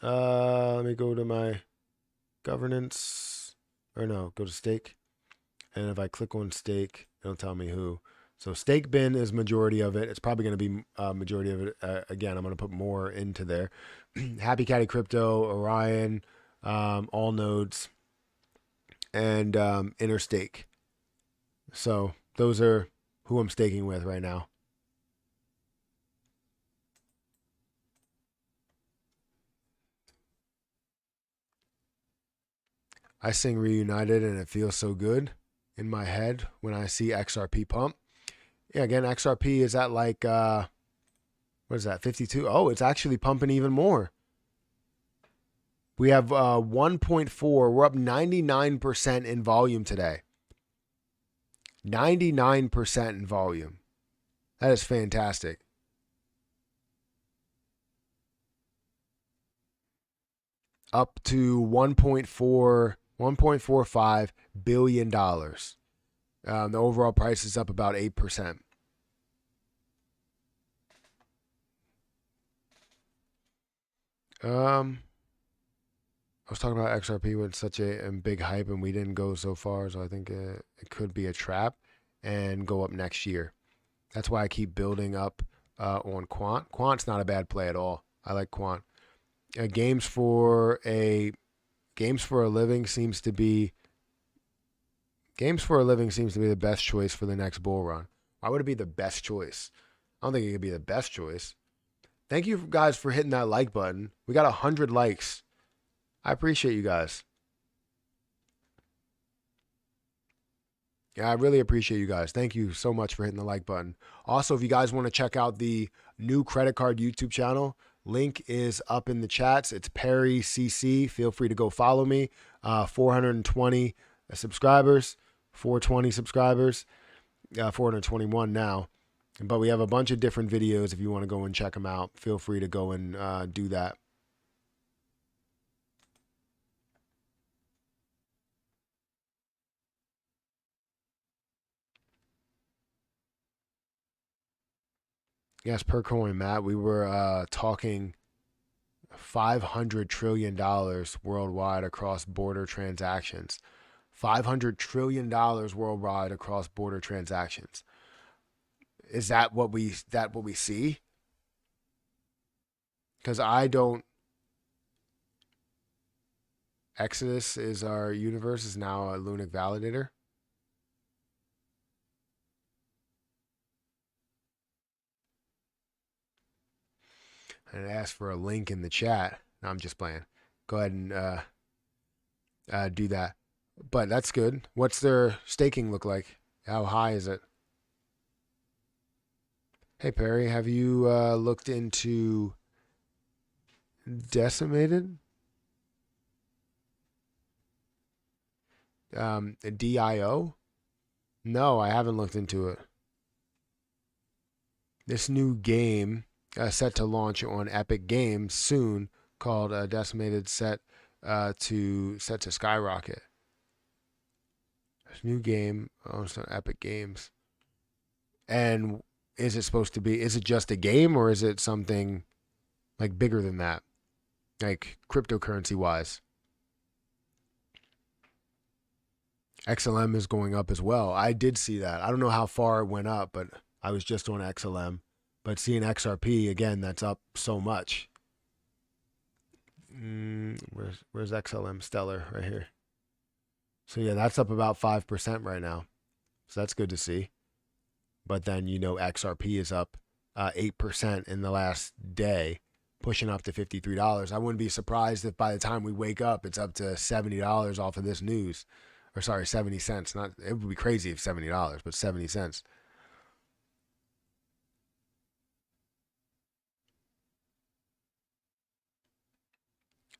Let me go to my governance, or no, go to stake. And if I click on stake, it'll tell me who. So stake bin is majority of it. It's probably going to be majority of it. Again, I'm going to put more into there. Happy Caddy Crypto, Orion, all nodes, and Interstake. So those are who I'm staking with right now. I sing Reunited and it feels so good in my head when I see XRP pump. Yeah, again, XRP is at like, what is that, 52? Oh, it's actually pumping even more. We have 1.4. We're up 99% in volume today. 99% in volume. That is fantastic. Up to 1.45 billion dollars. The overall price is up about 8%. I was talking about XRP with such a big hype, and we didn't go so far, so I think it could be a trap and go up next year. That's why I keep building up on Quant. Quant's not a bad play at all. I like Quant. Games for a living seems to be the best choice for the next bull run. Why would it be the best choice? I don't think it could be the best choice. Thank you guys for hitting that like button. We got 100 likes. I appreciate you guys. Yeah, I really appreciate you guys. Thank you so much for hitting the like button. Also, if you guys want to check out the new credit card YouTube channel, link is up in the chats. It's Perry CC. Feel free to go follow me. 420 subscribers, 420 subscribers, 421 now. But we have a bunch of different videos. If you want to go and check them out, feel free to go and do that. Yes, per coin, Matt. We were talking $500 trillion worldwide across border transactions. $500 trillion worldwide across border transactions. Is that what we see? Because I don't. Exodus is our universe is now a Lunic validator. And it asked for a link in the chat. No, I'm just playing. Go ahead and do that. But that's good. What's their staking look like? How high is it? Hey, Perry, have you looked into Decimated? DIO? No, I haven't looked into it. This new game set to launch on Epic Games soon, called Decimated, set to skyrocket. This new game on Epic Games. And is it supposed to be? Is it just a game, or is it something like bigger than that, like cryptocurrency wise? XLM is going up as well. I did see that. I don't know how far it went up, but I was just on XLM. But seeing XRP, again, that's up so much. Where's XLM Stellar? Right here. So yeah, that's up about 5% right now. So that's good to see. But then, XRP is up 8% in the last day, pushing up to $53. I wouldn't be surprised if by the time we wake up, it's up to $70 off of this news. Or sorry, 70 cents. It would be crazy if $70, but 70 cents.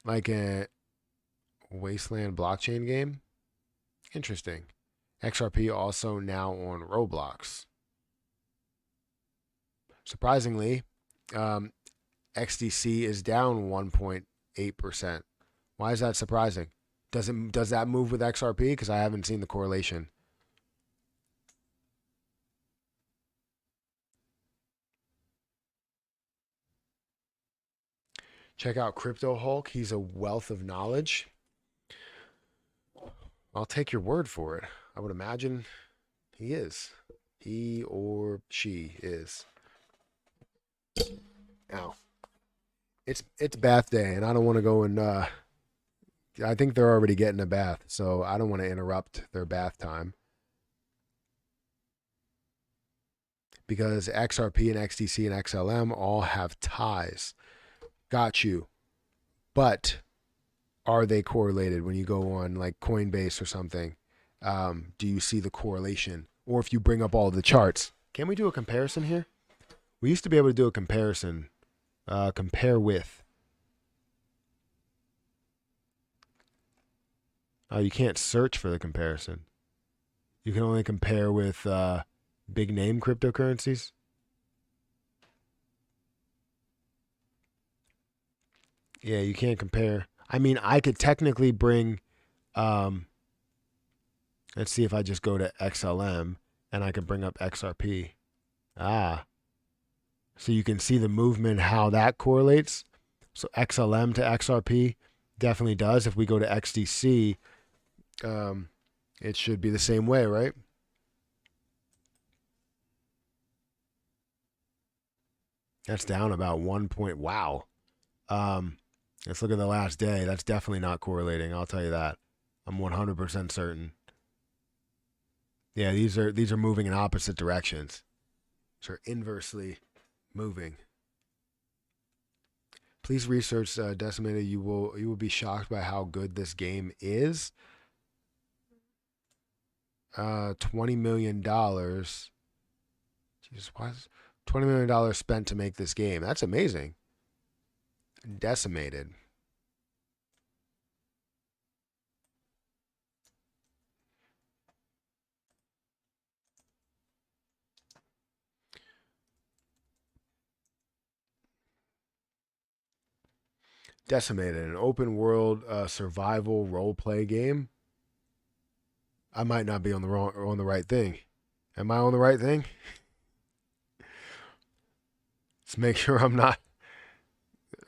Like a Wasteland blockchain game. Interesting. XRP also now on Roblox. Surprisingly, XDC is down 1.8%. Why is that surprising? Does that move with XRP? Because I haven't seen the correlation. Check out Crypto Hulk. He's a wealth of knowledge. I'll take your word for it. I would imagine he is. He or she is. Now, it's bath day, and I don't want to go and. I think they're already getting a bath, so I don't want to interrupt their bath time. Because XRP and XDC and XLM all have ties. Got you. But are they correlated when you go on like Coinbase or something? Do you see the correlation? Or if you bring up all the charts, can we do a comparison here? We used to be able to do a comparison. Compare with. You can't search for the comparison. You can only compare with big name cryptocurrencies. Yeah, you can't compare. I mean, I could technically bring. Um, let's see if I just go to XLM and I can bring up XRP. Ah, so you can see the movement, how that correlates. So XLM to XRP definitely does. If we go to XDC, it should be the same way, right? That's down about 1 point. Wow. Let's look at the last day. That's definitely not correlating. I'll tell you that. I'm 100% certain. Yeah, these are moving in opposite directions. So inversely moving. Please research Decimated. You will be shocked by how good this game is. $20 million. Jesus, why is $20 million spent to make this game? That's amazing. Decimated. Decimated, an open world survival role play game. I might not be on the right thing. Am I on the right thing? Let's make sure I'm not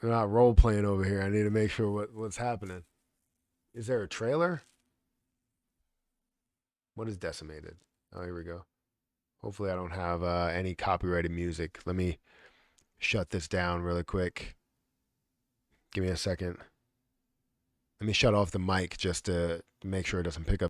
role playing over here. I need to make sure what's happening. Is there a trailer? What is Decimated? Oh, here we go. Hopefully I don't have any copyrighted music. Let me shut this down really quick. Give me a second. Let me shut off the mic just to make sure it doesn't pick up.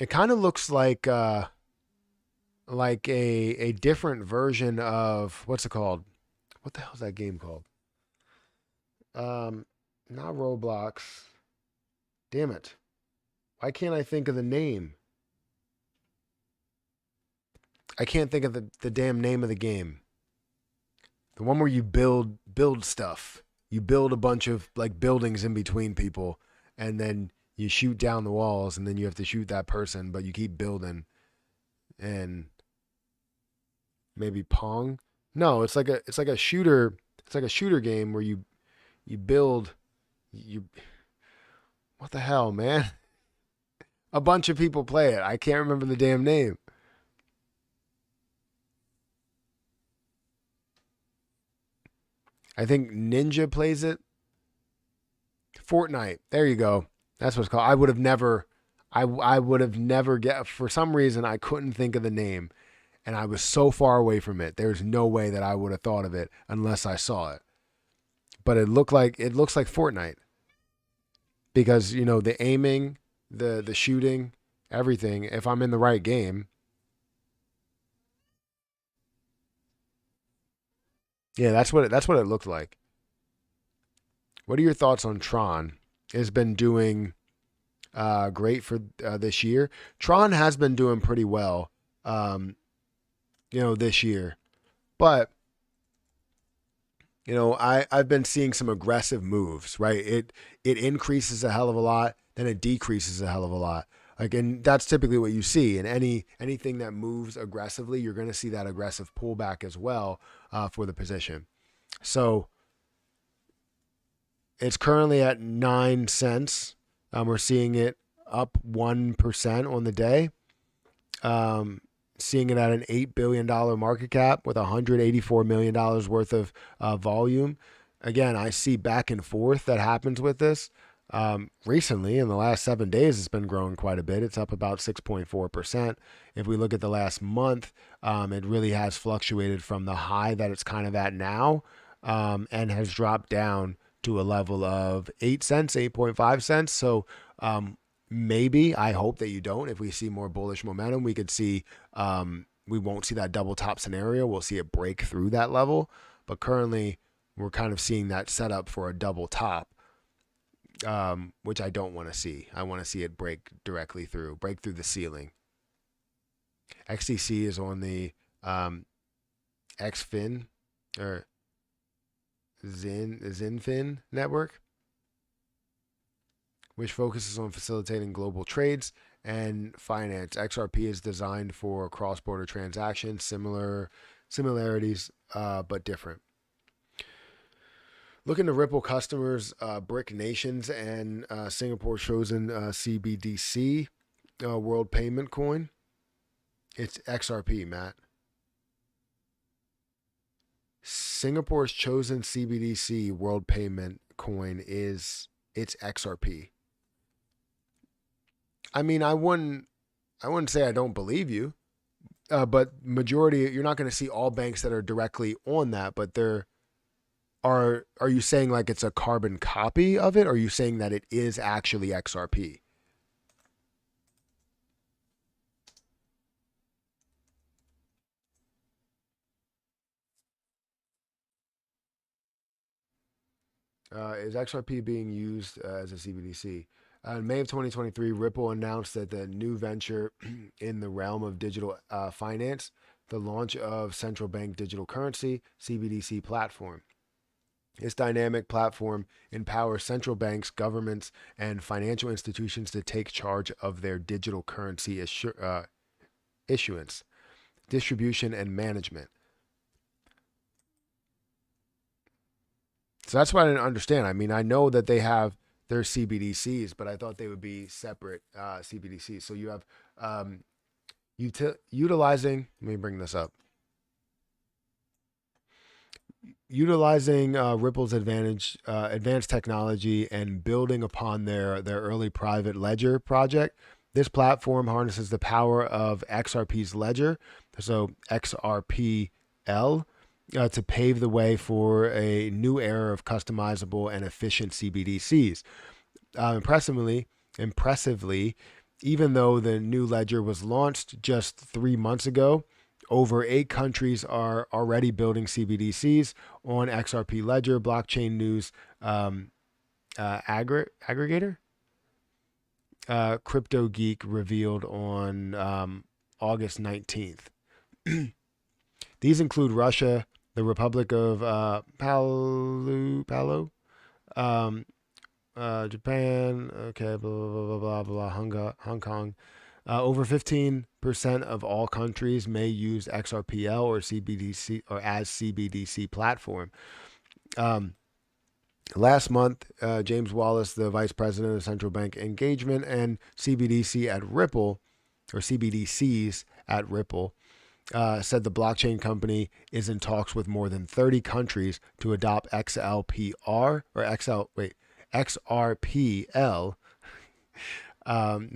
It kind of looks like a different version of what's it called? What the hell is that game called? Um, Not Roblox. Damn it! Why can't I think of the name? I can't think of the damn name of the game. The one where you build stuff. You build a bunch of like buildings in between people, and then you shoot down the walls, and then you have to shoot that person, but you keep building. And maybe Pong. No, it's like a shooter. It's like a shooter game where you build you. What the hell, man? A bunch of people play it. I can't remember the damn name. I think Ninja plays it. Fortnite. There you go. That's what it's called. I would have never get for some reason I couldn't think of the name, and I was so far away from it. There's no way that I would have thought of it unless I saw it. But it looks like Fortnite because the aiming, the shooting, everything. If I'm in the right game, yeah, that's what it looked like. What are your thoughts on Tron? It's been doing great for this year. Tron has been doing pretty well, um, this year. But I've been seeing some aggressive moves. Right, it increases a hell of a lot, then it decreases a hell of a lot. Like, and that's typically what you see in anything that moves aggressively. You're going to see that aggressive pullback as well for the position. So it's currently at 9 cents. We're seeing it up 1% on the day. Seeing it at an $8 billion market cap with $184 million worth of volume. Again, I see back and forth that happens with this. Recently, in the last 7 days, it's been growing quite a bit. It's up about 6.4%. If we look at the last month, it really has fluctuated from the high that it's kind of at now, and has dropped down to a level of 8 cents, 8.5 cents. So maybe, I hope that you don't. If we see more bullish momentum, we could see, we won't see that double top scenario. We'll see it break through that level. But currently, we're kind of seeing that setup for a double top, which I don't want to see. I want to see it break directly through, break through the ceiling. XDC is on the XFIN or Zinfin network, which focuses on facilitating global trades and finance. XRP is designed for cross-border transactions, similarities, but different. Looking to Ripple customers, BRIC nations, and Singapore's chosen CBDC world payment coin. It's XRP, Matt. Singapore's chosen CBDC world payment coin is it's XRP. I mean, I wouldn't say I don't believe you, but majority, you're not going to see all banks that are directly on that, but they're are you saying like it's a carbon copy of it? Or are you saying that it is actually XRP? Is XRP being used as a CBDC? In May of 2023, Ripple announced that the new venture in the realm of digital finance, the launch of central bank digital currency, CBDC platform. This dynamic platform empowers central banks, governments, and financial institutions to take charge of their digital currency issuance, distribution, and management. So that's what I didn't understand. I mean, I know that they have their CBDCs, but I thought they would be separate CBDCs. So you have utilizing, let me bring this up. Utilizing Ripple's advanced technology and building upon their early private ledger project, this platform harnesses the power of XRP's ledger, so XRPL, to pave the way for a new era of customizable and efficient CBDCs. Impressively, even though the new ledger was launched just 3 months ago, over 8 countries are already building CBDCs on XRP Ledger. Blockchain News aggregator, Crypto Geek revealed on August 19th. These include Russia, the Republic of Palau, Japan, okay, blah, blah, blah, blah, blah, Hong Kong. Over 15% of all countries may use XRPL or CBDC or as CBDC platform. Last month, James Wallace, the vice president of central bank engagement and CBDC at Ripple, or CBDCs at Ripple, said the blockchain company is in talks with more than 30 countries to adopt XRPL,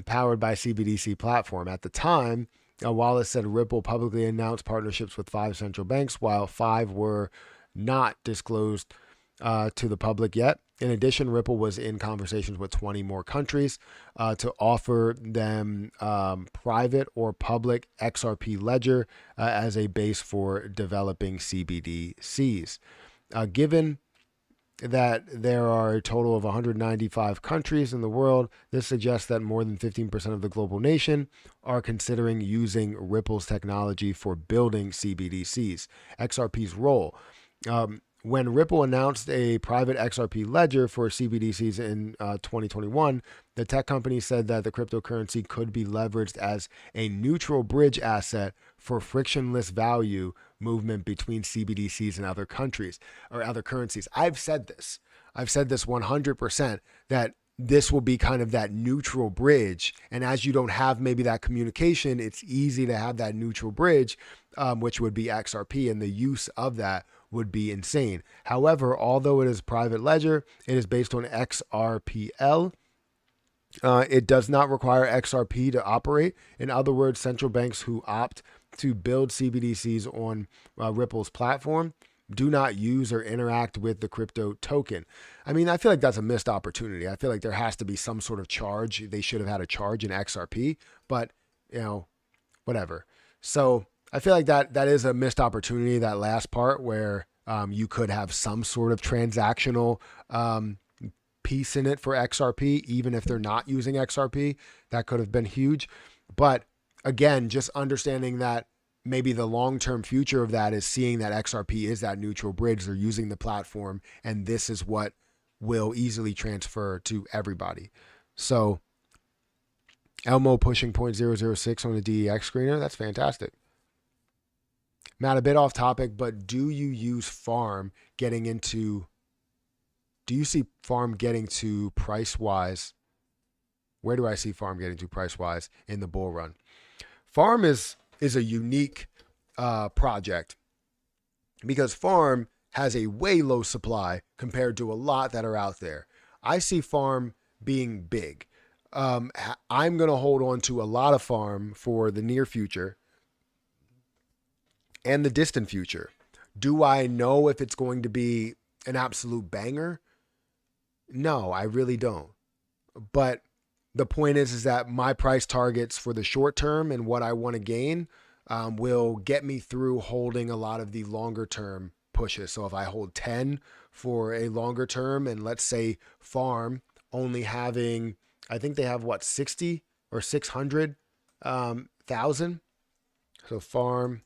powered by CBDC platform. At the time, Wallace said Ripple publicly announced partnerships with 5 central banks, while 5 were not disclosed to the public yet. In addition, Ripple was in conversations with 20 more countries to offer them private or public XRP ledger as a base for developing CBDCs. Given that there are a total of 195 countries in the world, this suggests that more than 15% of the global nation are considering using Ripple's technology for building CBDCs. XRP's role. When Ripple announced a private XRP ledger for CBDCs in 2021, the tech company said that the cryptocurrency could be leveraged as a neutral bridge asset for frictionless value movement between CBDCs and other countries or other currencies. I've said this 100%, that this will be kind of that neutral bridge. And as you don't have maybe that communication, it's easy to have that neutral bridge, which would be XRP, and the use of that would be insane. However, although it is private ledger, it is based on XRPL. It does not require XRP to operate. In other words, central banks who opt to build CBDCs on Ripple's platform do not use or interact with the crypto token. I mean, I feel like that's a missed opportunity. I feel like there has to be some sort of charge. They should have had a charge in XRP, but whatever. So I feel like that is a missed opportunity. That last part where you could have some sort of transactional piece in it for XRP, even if they're not using XRP, that could have been huge. But again, just understanding that maybe the long-term future of that is seeing that XRP is that neutral bridge. They're using the platform, and this is what will easily transfer to everybody. So Elmo pushing 0.006 on the DEX screener. That's fantastic. Matt, a bit off topic, but do you see farm getting to price-wise? Where do I see farm getting to price-wise in the bull run? Farm is a unique project because farm has a way low supply compared to a lot that are out there. I see farm being big. I'm going to hold on to a lot of farm for the near future and the distant future. Do I know if it's going to be an absolute banger? No, I really don't. But the point is that my price targets for the short term and what I want to gain will get me through holding a lot of the longer term pushes. So if I hold 10 for a longer term, and let's say farm only having, I think they have 60 or 600 thousand. So farm.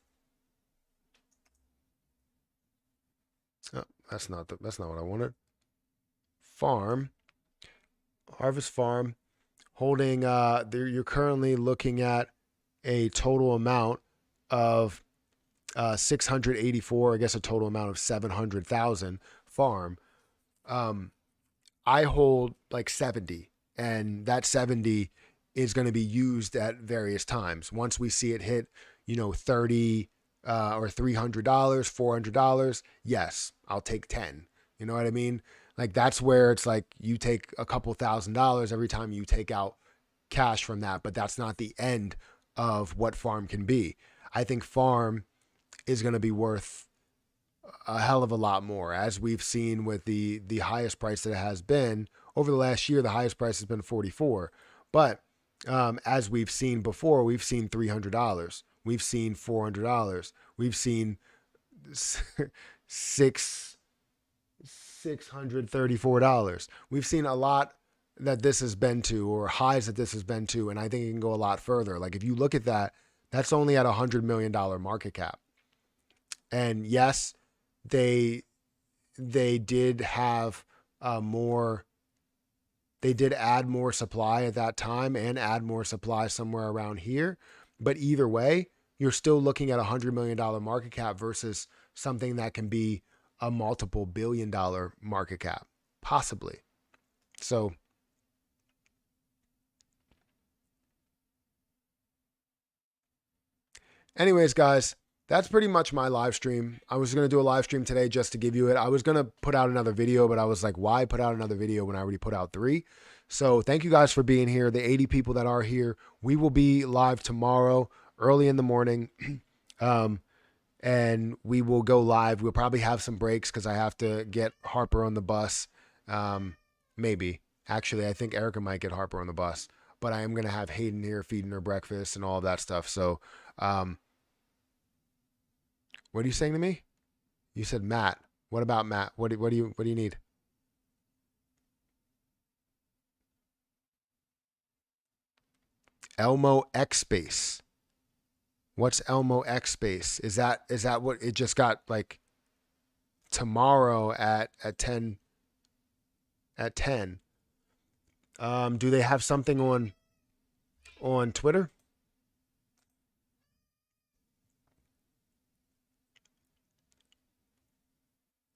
Oh, that's not what I wanted. Farm, Harvest Farm, holding. You're currently looking at a total amount of 684. I guess a total amount of 700,000 farm. I hold like 70, and that 70 is going to be used at various times. Once we see it hit, 30 or $300, $400, yes, I'll take 10. You know what I mean? Like that's where it's like you take a couple $1,000s every time you take out cash from that, but that's not the end of what farm can be. I think farm is going to be worth a hell of a lot more, as we've seen with the highest price that it has been over the last year. The highest price has been 44, but as we've seen before, we've seen $300, we've seen $400, we've seen $634. We've seen a lot that this has been to, or highs that this has been to, and I think it can go a lot further. Like if you look at that, that's only at $100 million market cap. And yes, they did have they did add more supply at that time and add more supply somewhere around here. But either way, you're still looking at $100 million market cap versus something that can be a multiple $billion market cap, possibly. So anyways, guys, that's pretty much my live stream. I was going to do a live stream today just to give you it. I was going to put out another video, but I was like, why put out another video when I already put out 3? So thank you guys for being here. The 80 people that are here, we will be live tomorrow early in the morning. And we will go live. We'll probably have some breaks because I have to get Harper on the bus. Maybe. Actually, I think Erica might get Harper on the bus. But I am going to have Hayden here feeding her breakfast and all of that stuff. So, what are you saying to me? You said Matt. What about Matt? What do you need? Elmo X Space. What's Elmo X Space? Is that what it just got like tomorrow at 10 at 10? Do they have something on Twitter?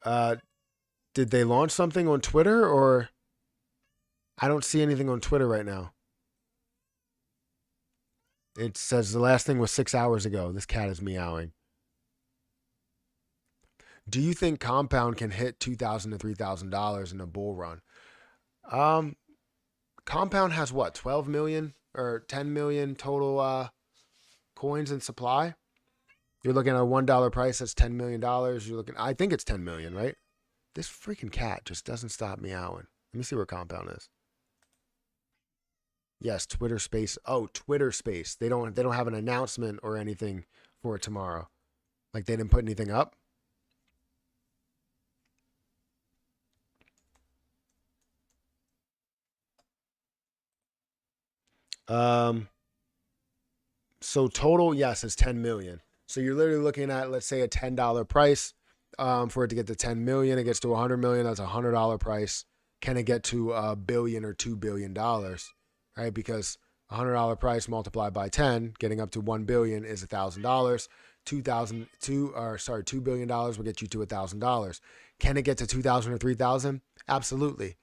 Did they launch something on Twitter, or I don't see anything on Twitter right now. It says the last thing was 6 hours ago. This cat is meowing. Do you think Compound can hit $2,000 to $3,000 in a bull run? Um, Compound has what, 12 million or 10 million total coins in supply? You're looking at a $1 price. That's $10 million. You're looking. I think it's 10 million, right? This freaking cat just doesn't stop meowing. Let me see where Compound is. Yes, Twitter Space. Oh, Twitter Space. They don't have an announcement or anything for it tomorrow. Like they didn't put anything up. Um, so total, yes, is 10 million. So you're literally looking at, let's say, a $10 price. For it to get to 10 million, it gets to 100 million. That's a $100 price. Can it get to a billion or $2 billion? Right? Because $100 price multiplied by 10, getting up to 1 billion is $1,000. $2 billion will get you to $1,000. Can it get to 2,000 or 3,000? Absolutely.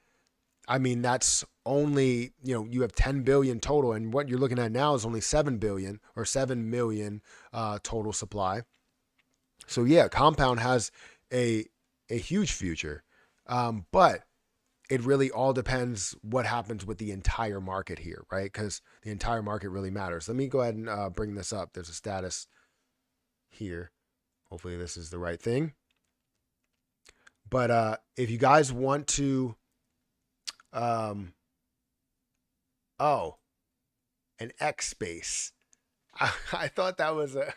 I mean, that's only, you have 10 billion total, and what you're looking at now is only 7 billion or 7 million total supply. So yeah, Compound has a huge future, but it really all depends what happens with the entire market here, right? Because the entire market really matters. Let me go ahead and bring this up. There's a status here. Hopefully this is the right thing. But if you guys want to, oh, an X space. I thought that was a.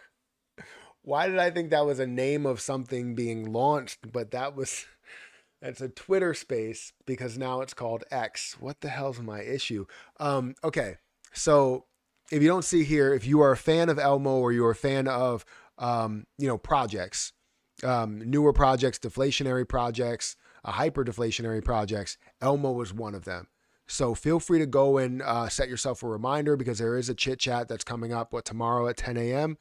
Why did I think that was a name of something being launched? But that's a Twitter space because now it's called X. What the hell's my issue? Okay, so if you don't see here, if you are a fan of Elmo or you're a fan of projects, newer projects, deflationary projects, hyper deflationary projects, Elmo was one of them. So feel free to go and set yourself a reminder because there is a chit chat that's coming up tomorrow at 10 a.m.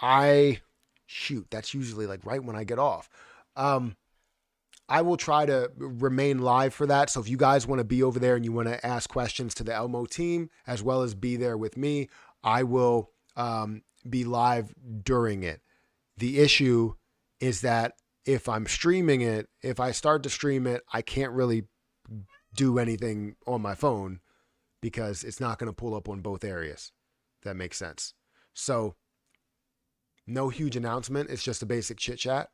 That's usually like right when I get off. I will try to remain live for that. So if you guys want to be over there and you want to ask questions to the Elmo team as well as be there with me, I will be live during it. The issue is that if I'm streaming it, if I start to stream it, I can't really do anything on my phone because it's not going to pull up on both areas. If that makes sense. So no huge announcement. It's just a basic chit chat.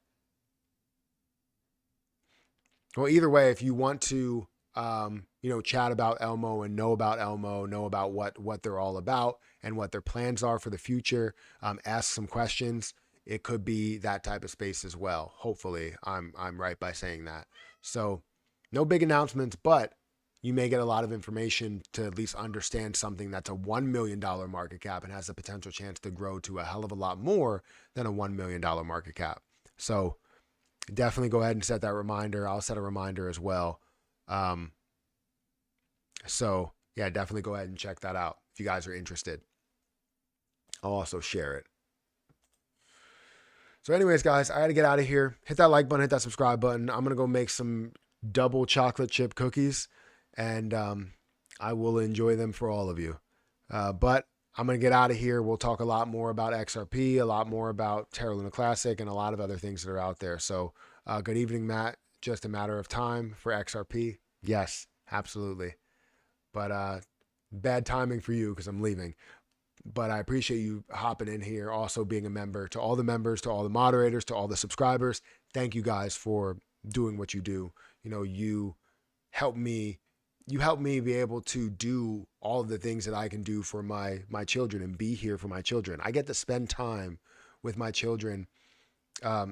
Well, either way, if you want to, chat about Elmo and know about Elmo, know about what they're all about and what their plans are for the future, ask some questions. It could be that type of space as well. Hopefully, I'm right by saying that. So, no big announcements, but you may get a lot of information to at least understand something that's a $1 million market cap and has the potential chance to grow to a hell of a lot more than a $1 million market cap. So definitely go ahead and set that reminder. I'll set a reminder as well. So yeah, definitely go ahead and check that out if you guys are interested. I'll also share it. So anyways, guys, I got to get out of here. Hit that like button, hit that subscribe button. I'm going to go make some double chocolate chip cookies and I will enjoy them for all of you. But I'm going to get out of here. We'll talk a lot more about XRP, a lot more about Terra Luna Classic, and a lot of other things that are out there. So good evening, Matt. Just a matter of time for XRP. Yes, absolutely. But bad timing for you because I'm leaving. But I appreciate you hopping in here, also being a member. To all the members, to all the moderators, to all the subscribers, thank you guys for doing what you do. You help me be able to do all of the things that I can do for my children and be here for my children. I get to spend time with my children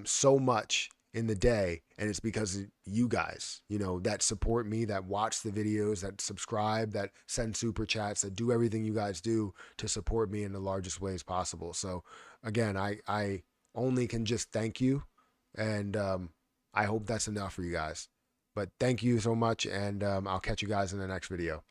so much in the day, and it's because of you guys, that support me, that watch the videos, that subscribe, that send super chats, that do everything you guys do to support me in the largest ways possible. So again, I only can just thank you, and I hope that's enough for you guys. But thank you so much, and I'll catch you guys in the next video.